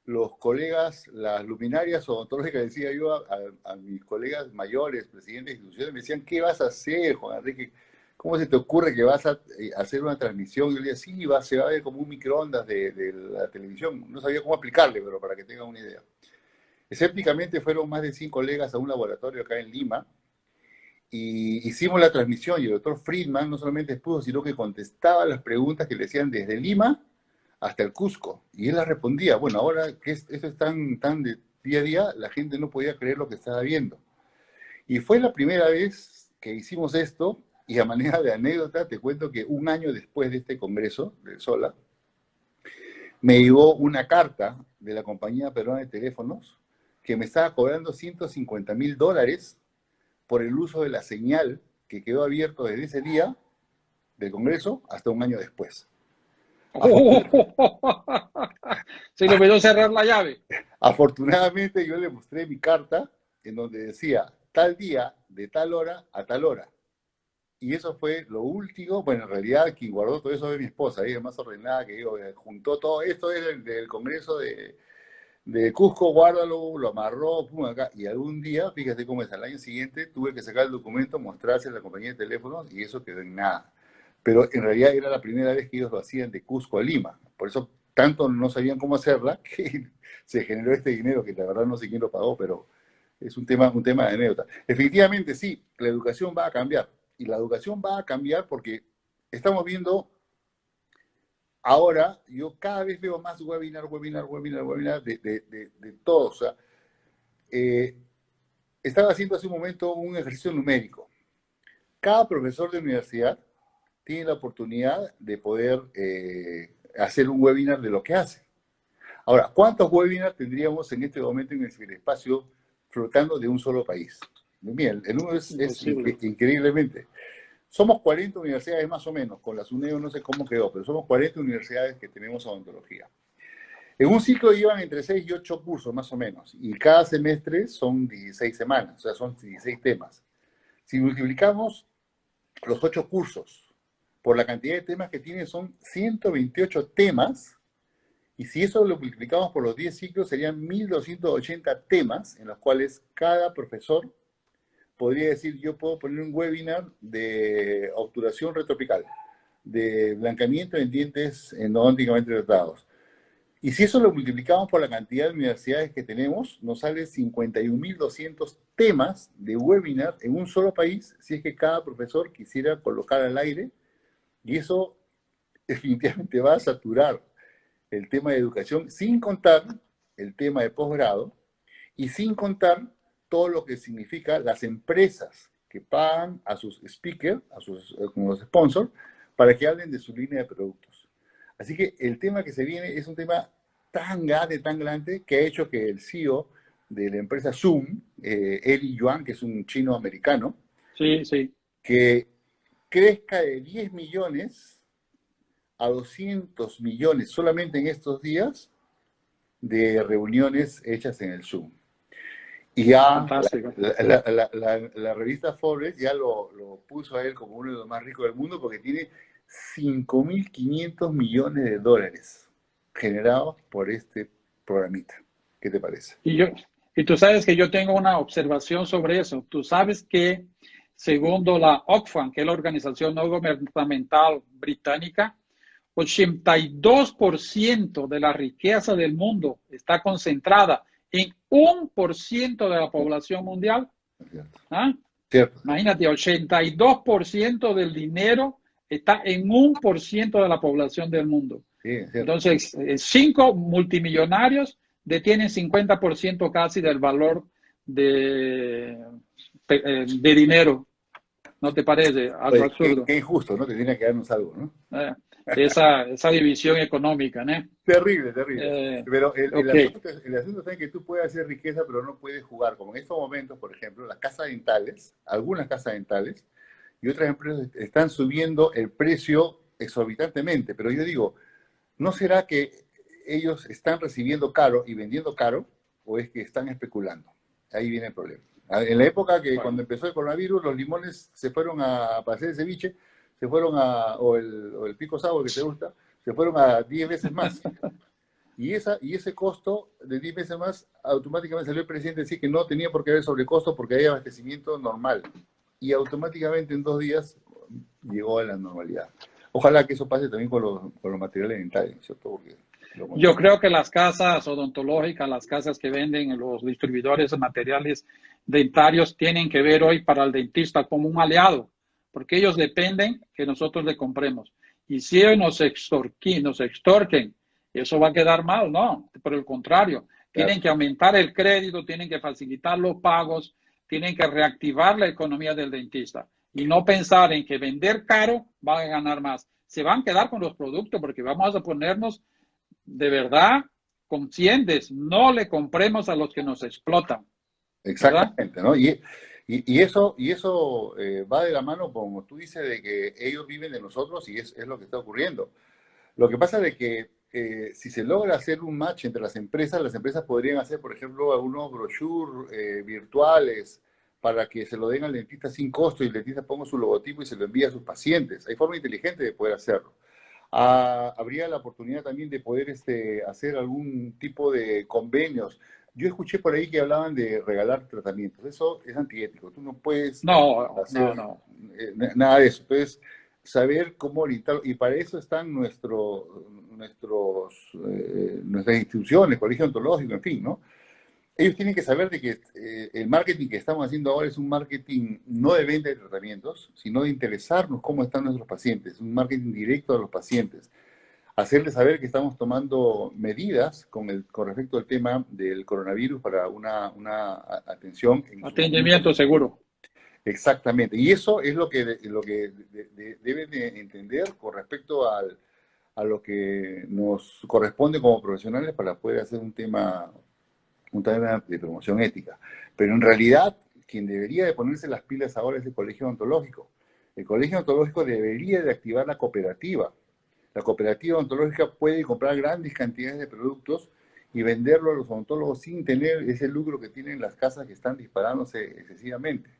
los colegas, las luminarias odontológicas, decía yo a mis colegas mayores, presidentes de instituciones, me decían, ¿qué vas a hacer, Juan Enrique? ¿Cómo se te ocurre que vas a hacer una transmisión? Y yo le decía, sí, se va a ver como un microondas de la televisión. No sabía cómo explicarle, pero para que tengan una idea. Escépticamente fueron más de 100 colegas a un laboratorio acá en Lima, y hicimos la transmisión, y el doctor Friedman no solamente expuso, sino que contestaba las preguntas que le hacían desde Lima hasta el Cusco, y él las respondía. Bueno, ahora que esto es tan de día a día, la gente no podía creer lo que estaba viendo. Y fue la primera vez que hicimos esto, y a manera de anécdota te cuento que un año después de este congreso del Sola, me llegó una carta de la compañía peruana de teléfonos que me estaba cobrando $150.000 por el uso de la señal que quedó abierto desde ese día del congreso hasta un año después. Se le olvidó cerrar la llave. Afortunadamente yo le mostré mi carta en donde decía tal día, de tal hora a tal hora. Y eso fue lo último. Bueno, en realidad quien guardó todo eso fue mi esposa, ella es más ordenada que yo, juntó todo esto del congreso de Cusco, guárdalo, lo amarró, pum, acá. Y algún día, fíjate cómo es, al año siguiente tuve que sacar el documento, mostrarse a la compañía de teléfonos y eso quedó en nada. Pero en realidad era la primera vez que ellos lo hacían de Cusco a Lima. Por eso tanto no sabían cómo hacerla que se generó este dinero que la verdad no sé quién lo pagó, pero es un tema de anécdota. Efectivamente, sí, la educación va a cambiar. Y la educación va a cambiar porque estamos viendo... Ahora, yo cada vez veo más webinar de todo. O sea, estaba haciendo hace un momento un ejercicio numérico. Cada profesor de universidad tiene la oportunidad de poder hacer un webinar de lo que hace. Ahora, ¿cuántos webinars tendríamos en este momento en el ciberespacio flotando de un solo país? Bien, el número es increíblemente. Somos 40 universidades más o menos, con las UNED no sé cómo quedó, pero somos 40 universidades que tenemos odontología. En un ciclo llevan entre 6 y 8 cursos más o menos, y cada semestre son 16 semanas, o sea, son 16 temas. Si multiplicamos los 8 cursos por la cantidad de temas que tienen, son 128 temas, y si eso lo multiplicamos por los 10 ciclos, serían 1280 temas en los cuales cada profesor podría decir, yo puedo poner un webinar de obturación retroapical, de blanqueamiento en dientes endodónticamente tratados. Y si eso lo multiplicamos por la cantidad de universidades que tenemos, nos sale 51.200 temas de webinar en un solo país, si es que cada profesor quisiera colocar al aire, y eso definitivamente va a saturar el tema de educación, sin contar el tema de posgrado, y sin contar todo lo que significa las empresas que pagan a sus speakers, como los sponsors, para que hablen de su línea de productos. Así que el tema que se viene es un tema tan grande, que ha hecho que el CEO de la empresa Zoom, Eli Yuan, que es un chino americano, que crezca de 10 millones a 200 millones solamente en estos días de reuniones hechas en el Zoom. Y ya la revista Forbes ya lo puso a él como uno de los más ricos del mundo porque tiene 5.500 millones de dólares generados por este programita. ¿Qué te parece? Y tú sabes que yo tengo una observación sobre eso. Tú sabes que según la Oxfam, que es la organización no gubernamental británica, 82% de la riqueza del mundo está concentrada en 1% de la población mundial. ¿Ah? Cierto. Imagínate, 82% del dinero está en 1% de la población del mundo. Sí, entonces, 5 multimillonarios detienen 50% casi del valor de dinero. ¿No te parece algo Oye, absurdo? qué injusto, ¿no? Te tiene que darnos algo, ¿no? Esa división económica, ¿no? Terrible, terrible. Pero Ok, el asunto está en que tú puedes hacer riqueza, pero no puedes jugar. Como en estos momentos, por ejemplo, las casas dentales, algunas casas dentales y otras empresas están subiendo el precio exorbitantemente. Pero yo digo, ¿no será que ellos están recibiendo caro y vendiendo caro o es que están especulando? Ahí viene el problema. En la época que bueno. cuando empezó el coronavirus, los limones se fueron para hacer el ceviche, se fueron o el pico sour que te gusta, se fueron a 10 veces más. Y ese costo de 10 veces más, automáticamente salió el presidente a decir que no tenía por qué haber sobrecosto porque hay abastecimiento normal. Y automáticamente en 2 días llegó a la normalidad. Ojalá que eso pase también con los materiales dentales, ¿cierto? Porque Yo creo que las casas odontológicas, las casas que venden los distribuidores de materiales dentarios tienen que ver hoy para el dentista como un aliado, porque ellos dependen que nosotros le compremos. Y si ellos nos extorquen, eso va a quedar mal, ¿no? Por el contrario, claro, tienen que aumentar el crédito, tienen que facilitar los pagos, tienen que reactivar la economía del dentista y no pensar en que vender caro va a ganar más. Se van a quedar con los productos porque vamos a ponernos de verdad conscientes, no le compremos a los que nos explotan, ¿verdad? exactamente, ¿no? Y eso va de la mano, como tú dices, de que ellos viven de nosotros y es lo que está ocurriendo. Lo que pasa es que si se logra hacer un match entre las empresas podrían hacer, por ejemplo, algunos brochures virtuales para que se lo den al dentista sin costo y el dentista ponga su logotipo y se lo envíe a sus pacientes. Hay forma inteligente de poder hacerlo. Habría la oportunidad también de poder hacer algún tipo de convenios. Yo escuché por ahí que hablaban de regalar tratamientos. Eso es antiético. Tú no puedes No, no, hacer no. nada de eso. Entonces, saber cómo orientarlo. Y para eso están nuestras instituciones, colegio ontológico, en fin, ¿no? Ellos tienen que saber de que el marketing que estamos haciendo ahora es un marketing no de venta de tratamientos, sino de interesarnos cómo están nuestros pacientes, un marketing directo a los pacientes. Hacerles saber que estamos tomando medidas con respecto al tema del coronavirus para una atención en su momento. Atendimiento seguro. Exactamente. Y eso es lo que deben de entender con respecto a lo que nos corresponde como profesionales para poder hacer un tema de promoción ética. Pero en realidad, quien debería de ponerse las pilas ahora es el Colegio Odontológico. El Colegio Odontológico debería de activar la cooperativa. La cooperativa odontológica puede comprar grandes cantidades de productos y venderlo a los odontólogos sin tener ese lucro que tienen las casas que están disparándose excesivamente.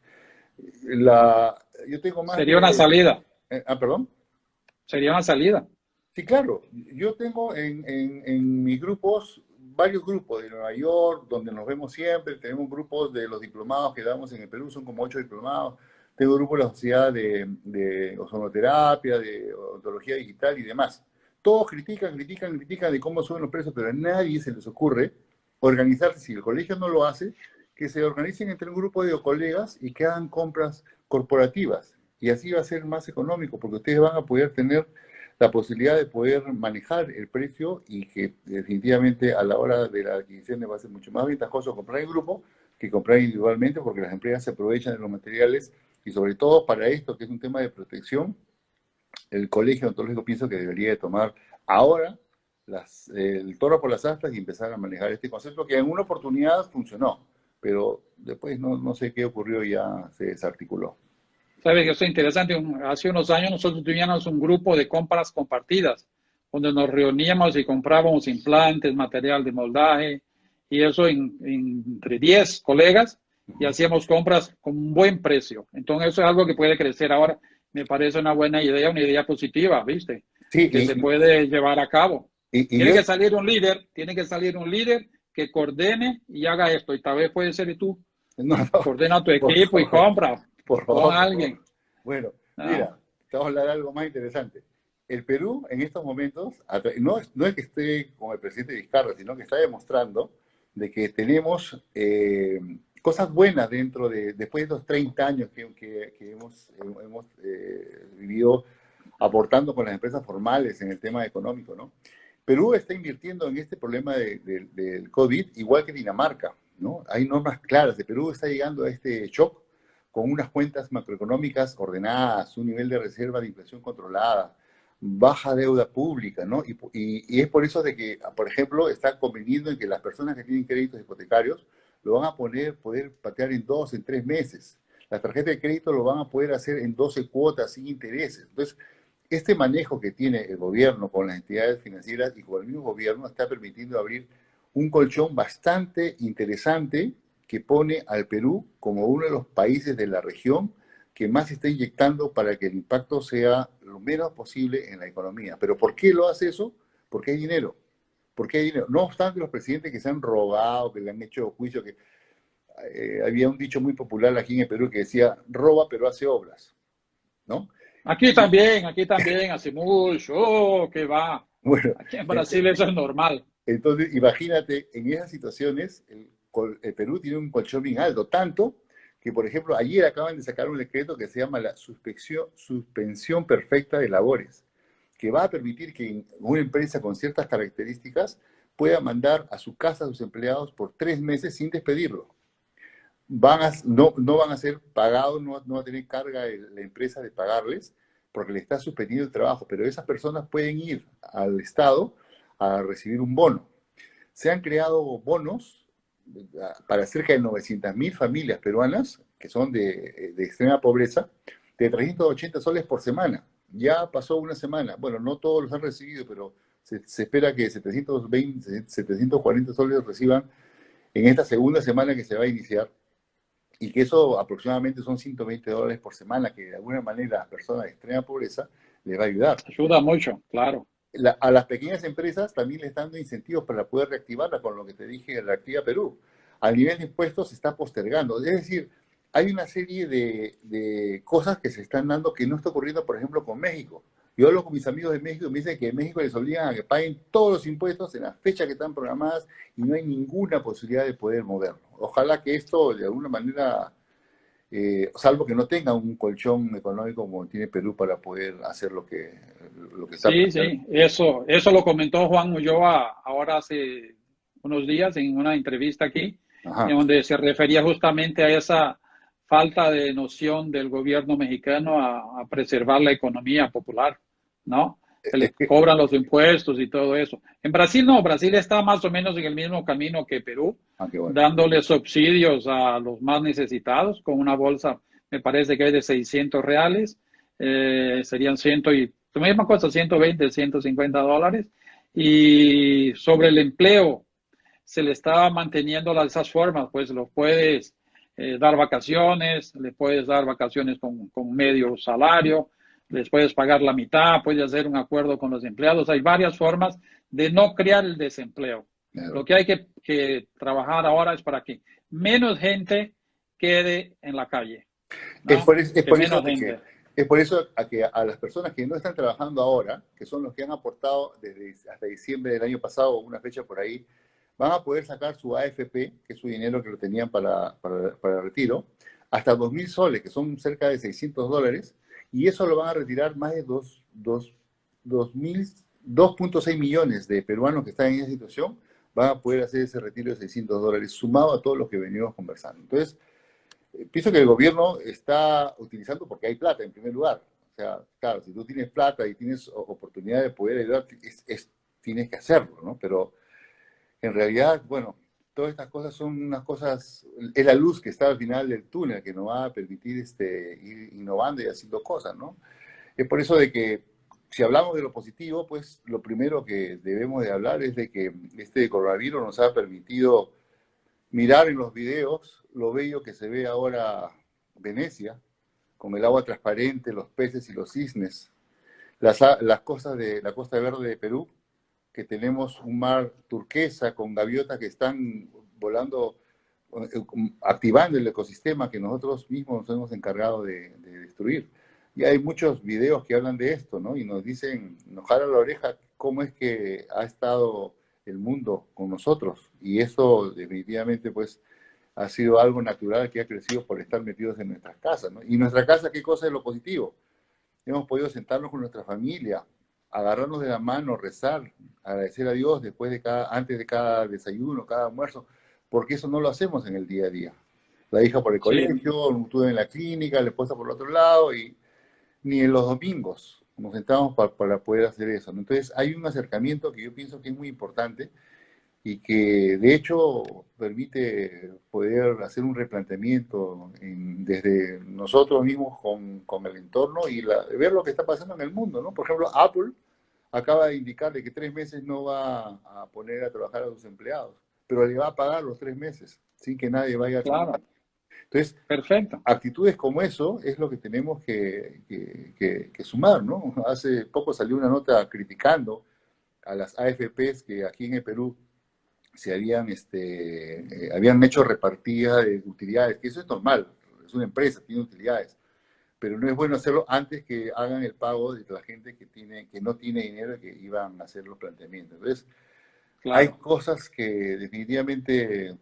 Yo tengo más Sería una de... salida. ¿Perdón? Sería una salida. Sí, claro. Yo tengo en mis grupos, varios grupos de Nueva York, donde nos vemos siempre. Tenemos grupos de los diplomados que damos en el Perú, son como 8 diplomados. Tengo grupos de la Sociedad de Ozonoterapia, de Odontología Digital y demás. Todos critican de cómo suben los precios, pero a nadie se les ocurre organizarse, si el colegio no lo hace, que se organicen entre un grupo de colegas y que hagan compras corporativas. Y así va a ser más económico, porque ustedes van a poder tener la posibilidad de poder manejar el precio y que definitivamente a la hora de la adquisición va a ser mucho más ventajoso comprar en grupo que comprar individualmente, porque las empresas se aprovechan de los materiales y sobre todo para esto, que es un tema de protección, el colegio odontológico pienso que debería de tomar ahora el toro por las astas y empezar a manejar este concepto que en una oportunidad funcionó, pero después no sé qué ocurrió y ya se desarticuló. Sabe que eso es interesante. Hace unos años nosotros teníamos un grupo de compras compartidas, donde nos reuníamos y comprábamos implantes, material de moldaje, y eso entre 10 colegas, y hacíamos compras con un buen precio. Entonces eso es algo que puede crecer ahora. Me parece una idea positiva, ¿viste? Sí, Que se puede llevar a cabo. y Tiene yo, que salir un líder, que coordene y haga esto. Y tal vez puede ser tú. no, no, Coordena tu por equipo y favor, compra. por Pon favor, a por favor. alguien. Bueno, ¿No? mira, te voy a hablar de algo más interesante. El Perú en estos momentos, no es que esté con el presidente Vizcarra, sino que está demostrando de que tenemos cosas buenas después de estos 30 años que hemos vivido aportando con las empresas formales en el tema económico, ¿no? Perú está invirtiendo en este problema del COVID igual que Dinamarca, ¿no? Hay normas claras. El Perú está llegando a este shock con unas cuentas macroeconómicas ordenadas, un nivel de reserva de inflación controlada, baja deuda pública, ¿no? Y es por eso de que, por ejemplo, está conveniendo en que las personas que tienen créditos hipotecarios lo van a poder patear en 2, en 3 meses. La tarjeta de crédito lo van a poder hacer en 12 cuotas sin intereses. Entonces, este manejo que tiene el gobierno con las entidades financieras y con el mismo gobierno está permitiendo abrir un colchón bastante interesante que pone al Perú como uno de los países de la región que más está inyectando para que el impacto sea lo menos posible en la economía. ¿Pero por qué lo hace eso? Porque hay dinero. Porque hay dinero. No obstante, los presidentes que se han robado, que le han hecho juicio, que había un dicho muy popular aquí en el Perú que decía, roba pero hace obras, ¿no? Aquí también, hace mucho, oh, que va. Bueno, Aquí en Brasil eso es normal. entonces imagínate, en esas situaciones, el Perú tiene un colchón bien alto, tanto que, por ejemplo, ayer acaban de sacar un decreto que se llama la suspensión perfecta de labores, que va a permitir que una empresa con ciertas características pueda mandar a su casa a sus empleados por 3 meses sin despedirlo. No van a ser pagados, no va a tener carga la empresa de pagarles, porque le está suspendiendo el trabajo, pero esas personas pueden ir al Estado a recibir un bono. Se han creado bonos para cerca de 900.000 familias peruanas, que son de extrema pobreza, de 380 soles por semana. Ya pasó una semana. Bueno, no todos los han recibido, pero se espera que 720, 740 soles reciban en esta segunda semana que se va a iniciar, y que eso aproximadamente son $120 por semana, que de alguna manera a las personas de extrema pobreza les va a ayudar. Ayuda mucho, claro. A las pequeñas empresas también les están dando incentivos para poder reactivarla, con lo que te dije de Reactiva Perú. Al nivel de impuestos se está postergando. Es decir, hay una serie de cosas que se están dando que no está ocurriendo, por ejemplo, con México. Yo hablo con mis amigos de México y me dicen que en México les obligan a que paguen todos los impuestos en las fechas que están programadas y no hay ninguna posibilidad de poder moverlo. Ojalá que esto, de alguna manera, salvo que no tenga un colchón económico como tiene Perú para poder hacer lo que está Sí, planteando. sí, eso lo comentó Juan Ulloa ahora hace unos días en una entrevista aquí, Ajá. en donde se refería justamente a esa falta de noción del gobierno mexicano a preservar la economía popular, ¿no? Se Es le que, cobran los impuestos y todo eso. En Brasil no, Brasil está más o menos en el mismo camino que Perú, qué bueno. dándole subsidios a los más necesitados con una bolsa, me parece que es de R$600, serían la misma cosa, 120, $150. Y sobre el empleo, se le está manteniendo de esas formas, pues lo puedes dar vacaciones, le puedes dar vacaciones con medio salario, les puedes pagar la mitad, puedes hacer un acuerdo con los empleados. Hay varias formas de no crear el desempleo. Lo Claro. que hay que trabajar ahora es para que menos gente quede en la calle, Es ¿no? por, es Que por eso menos de que, gente. es por eso a que a las personas que no están trabajando ahora, que son los que han aportado desde hasta diciembre del año pasado, una fecha por ahí, van a poder sacar su AFP, que es su dinero que lo tenían para retiro, hasta 2.000 soles, que son cerca de $600, y eso lo van a retirar más de 2.6 millones de peruanos que están en esa situación, van a poder hacer ese retiro de $600, sumado a todos los que venimos conversando. Entonces, pienso que el gobierno está utilizando porque hay plata, en primer lugar. O sea, claro, si tú tienes plata y tienes oportunidad de poder ayudar, tienes que hacerlo, ¿no? Pero en realidad, bueno, todas estas cosas son unas cosas, es la luz que está al final del túnel, que nos va a permitir ir innovando y haciendo cosas, ¿no? Es por eso de que si hablamos de lo positivo, pues lo primero que debemos de hablar es de que este coronavirus nos ha permitido mirar en los videos lo bello que se ve ahora Venecia, con el agua transparente, los peces y los cisnes, las costas de la Costa Verde de Perú, que tenemos un mar turquesa con gaviotas que están volando, activando el ecosistema que nosotros mismos nos hemos encargado de destruir. Y hay muchos videos que hablan de esto, ¿no? Y nos dicen, nos jalan la oreja cómo es que ha estado el mundo con nosotros. Y eso definitivamente, pues, ha sido algo natural que ha crecido por estar metidos en nuestras casas, ¿no? Y nuestra casa, ¿qué cosa es lo positivo? Hemos podido sentarnos con nuestra familia, agarrarnos de la mano, rezar, agradecer a Dios antes de cada desayuno, cada almuerzo, porque eso no lo hacemos en el día a día. La hija por el Sí, colegio, tú en la clínica, la esposa por el otro lado, y ni en los domingos nos sentamos para poder hacer eso, ¿no? Entonces hay un acercamiento que yo pienso que es muy importante y que de hecho permite poder hacer un replanteamiento desde nosotros mismos con el entorno y ver lo que está pasando en el mundo, ¿no? Por ejemplo, Apple acaba de indicar de que 3 meses no va a poner a trabajar a sus empleados, pero le va a pagar los 3 meses sin que nadie vaya a trabajar. claro, Entonces, perfecto. actitudes como eso es lo que tenemos que sumar, ¿no? Hace poco salió una nota criticando a las AFPs que aquí en el Perú habían hecho repartidas de utilidades, que eso es normal, es una empresa, tiene utilidades, pero no es bueno hacerlo antes que hagan el pago de la gente que no tiene dinero y que iban a hacer los planteamientos. Entonces, hay Claro. cosas que definitivamente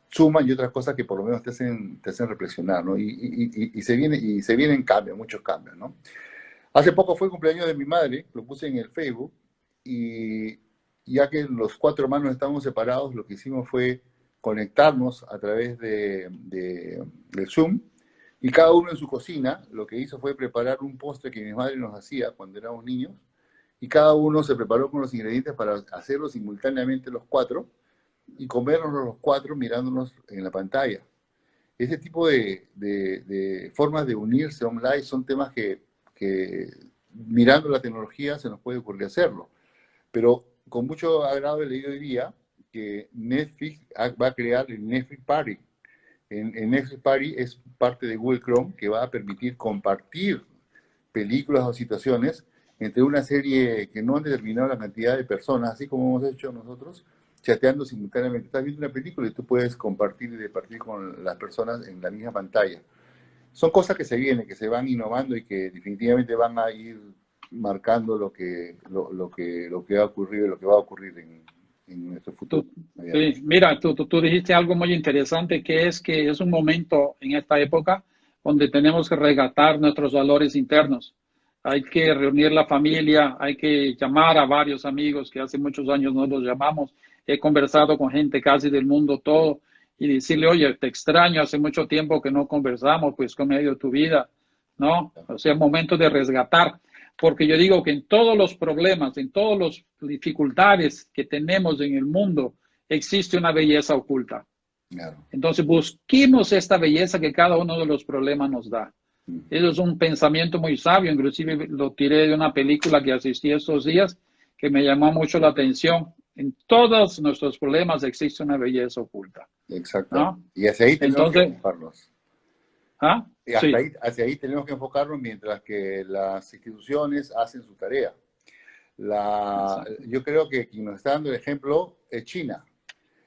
suman y otras cosas que por lo menos te hacen reflexionar, ¿no? Y se vienen cambios, muchos cambios, ¿no? Hace poco fue el cumpleaños de mi madre, lo puse en el Facebook, y ya que los 4 hermanos estábamos separados, lo que hicimos fue conectarnos a través del Zoom, y cada uno en su cocina, lo que hizo fue preparar un postre que mi madre nos hacía cuando éramos niños, y cada uno se preparó con los ingredientes para hacerlo simultáneamente los 4, y comernos los 4 mirándonos en la pantalla. Ese tipo de formas de unirse online son temas que mirando la tecnología se nos puede ocurrir hacerlo. Pero con mucho agrado he leído hoy día que Netflix va a crear el Netflix Party. En Netflix Party es parte de Google Chrome que va a permitir compartir películas o situaciones entre una serie que no han determinado la cantidad de personas, así como hemos hecho nosotros, chateando simultáneamente. Estás viendo una película y tú puedes compartir y departir con las personas en la misma pantalla. Son cosas que se vienen, que se van innovando y que definitivamente van a ir marcando lo que ha ocurrido y lo que va a ocurrir en nuestro futuro. Sí, mira, tú dijiste algo muy interesante que es un momento en esta época donde tenemos que resgatar nuestros valores internos. Hay que reunir la familia, hay que llamar a varios amigos que hace muchos años no los llamamos. He conversado con gente casi del mundo todo y decirle, oye, te extraño, hace mucho tiempo que no conversamos, pues con medio tu vida, ¿no? O sea, momento de resgatar. Porque yo digo que en todos los problemas, en todas las dificultades que tenemos en el mundo, existe una belleza oculta. Claro. Entonces busquemos esta belleza que cada uno de los problemas nos da. Eso es un pensamiento muy sabio, inclusive lo tiré de una película que asistí estos días que me llamó mucho la atención. En todos nuestros problemas existe una belleza oculta, Exactamente. ¿no? Y hacia ahí tenemos que Entonces, enfocarnos. ¿ah? Y Sí, hacia ahí tenemos que enfocarnos mientras que las instituciones hacen su tarea. exacto. Yo creo que quien nos está dando el ejemplo es China.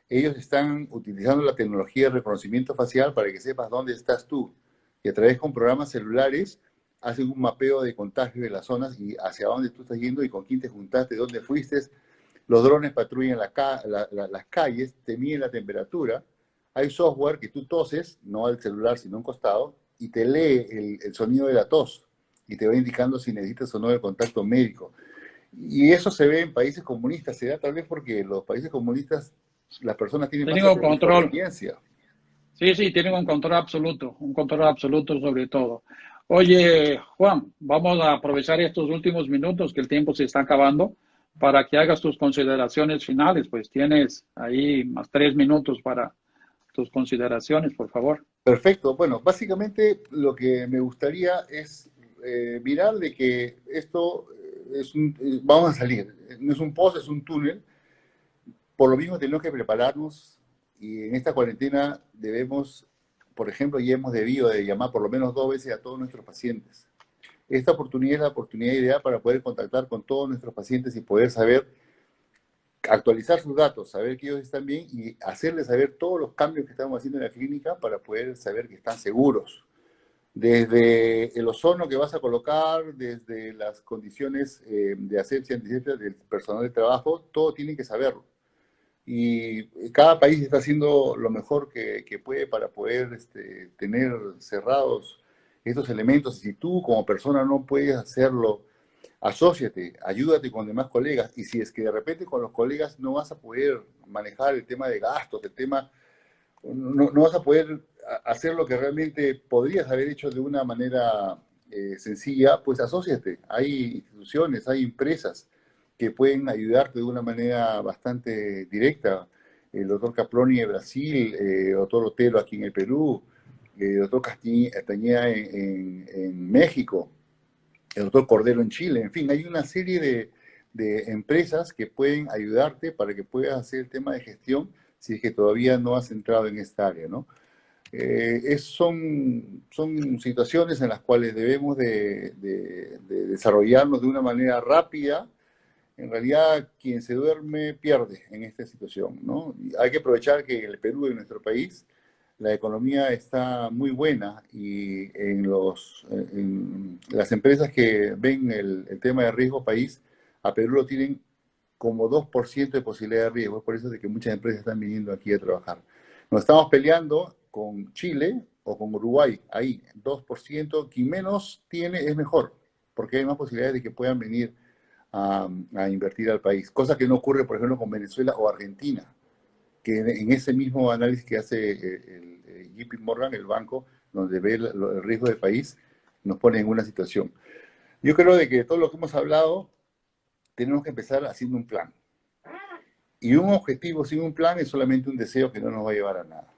Ellos están utilizando la tecnología de reconocimiento facial para que sepas dónde estás tú. Y a través con programas celulares hacen un mapeo de contagio de las zonas y hacia dónde tú estás yendo y con quién te juntaste, dónde fuiste. Los drones patrullan las calles, te miden la temperatura. Hay software que tú toses, no al celular, sino a un costado, y te lee el sonido de la tos y te va indicando si necesitas o no el contacto médico. Y eso se ve en países comunistas, se da tal vez porque los países comunistas, las personas tienen más Tienen un control. conciencia. Sí, sí, tienen un control absoluto sobre todo. Oye, Juan, vamos a aprovechar estos últimos minutos que el tiempo se está acabando para que hagas tus consideraciones finales. Pues tienes ahí más 3 minutos para tus consideraciones, por favor. Perfecto. Bueno, básicamente lo que me gustaría es mirar de que esto vamos a salir. No es un pozo, es un túnel. Por lo mismo tenemos que prepararnos y en esta cuarentena debemos, por ejemplo, ya hemos debido de llamar por lo menos 2 veces a todos nuestros pacientes. Esta oportunidad es la oportunidad ideal para poder contactar con todos nuestros pacientes y poder saber, actualizar sus datos, saber que ellos están bien y hacerles saber todos los cambios que estamos haciendo en la clínica para poder saber que están seguros. Desde el ozono que vas a colocar, desde las condiciones de asepsia, antisepsia del personal de trabajo, todo tienen que saberlo. Y cada país está haciendo lo mejor que puede para poder tener cerrados estos elementos. Y si tú como persona no puedes hacerlo, asóciate, ayúdate con demás colegas. Y si es que de repente con los colegas no vas a poder manejar el tema de gastos, el tema, no vas a poder hacer lo que realmente podrías haber hecho de una manera sencilla, pues asóciate. Hay instituciones, hay empresas que pueden ayudarte de una manera bastante directa. El doctor Caploni de Brasil, el doctor Otero aquí en el Perú, el doctor Castañeda en México, el doctor Cordero en Chile. En fin, hay una serie de empresas que pueden ayudarte para que puedas hacer el tema de gestión si es que todavía no has entrado en esta área, ¿no? Son situaciones en las cuales debemos de desarrollarnos de una manera rápida. En realidad, quien se duerme pierde en esta situación, ¿no? Y hay que aprovechar que en el Perú, en nuestro país, la economía está muy buena y en las empresas que ven el tema de riesgo país, a Perú lo tienen como 2% de posibilidad de riesgo. Es por eso de que muchas empresas están viniendo aquí a trabajar. Nos estamos peleando con Chile o con Uruguay, ahí, 2%. Quien menos tiene es mejor, porque hay más posibilidades de que puedan venir a invertir al país. Cosa que no ocurre, por ejemplo, con Venezuela o Argentina, que en ese mismo análisis que hace el JP Morgan, el banco, donde ve el riesgo del país, nos pone en una situación. Yo creo de que todo lo que hemos hablado, tenemos que empezar haciendo un plan. Y un objetivo sin un plan es solamente un deseo que no nos va a llevar a nada.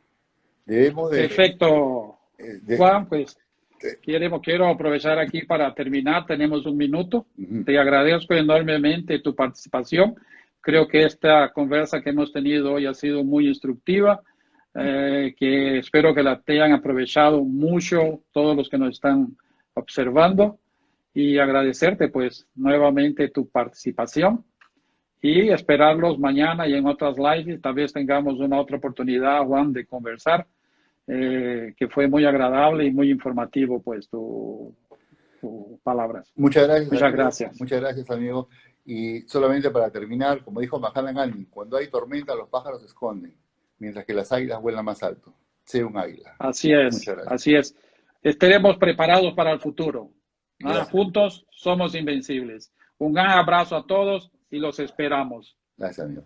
Debemos Perfecto, Juan, pues quiero aprovechar aquí para terminar. Tenemos un minuto. Te agradezco enormemente tu participación. Creo que esta conversa que hemos tenido hoy ha sido muy instructiva, que espero que la hayan aprovechado mucho todos los que nos están observando y agradecerte pues nuevamente tu participación y esperarlos mañana y en otras lives. Tal vez tengamos una otra oportunidad, Juan, de conversar. Que fue muy agradable y muy informativo, pues, tus palabras. Muchas gracias, Muchas amigo. gracias. Muchas gracias, amigo. Y solamente para terminar, como dijo Mahatma Gandhi, cuando hay tormenta los pájaros se esconden, mientras que las águilas vuelan más alto. Sé un águila. Así es, Muchas gracias. así es. Estaremos preparados para el futuro. Juntos somos invencibles. Un gran abrazo a todos y los esperamos. Gracias, amigo.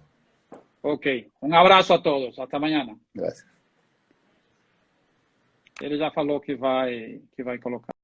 Ok, un abraço a todos. Hasta mañana. Gracias. Ele já falou que vai colocar.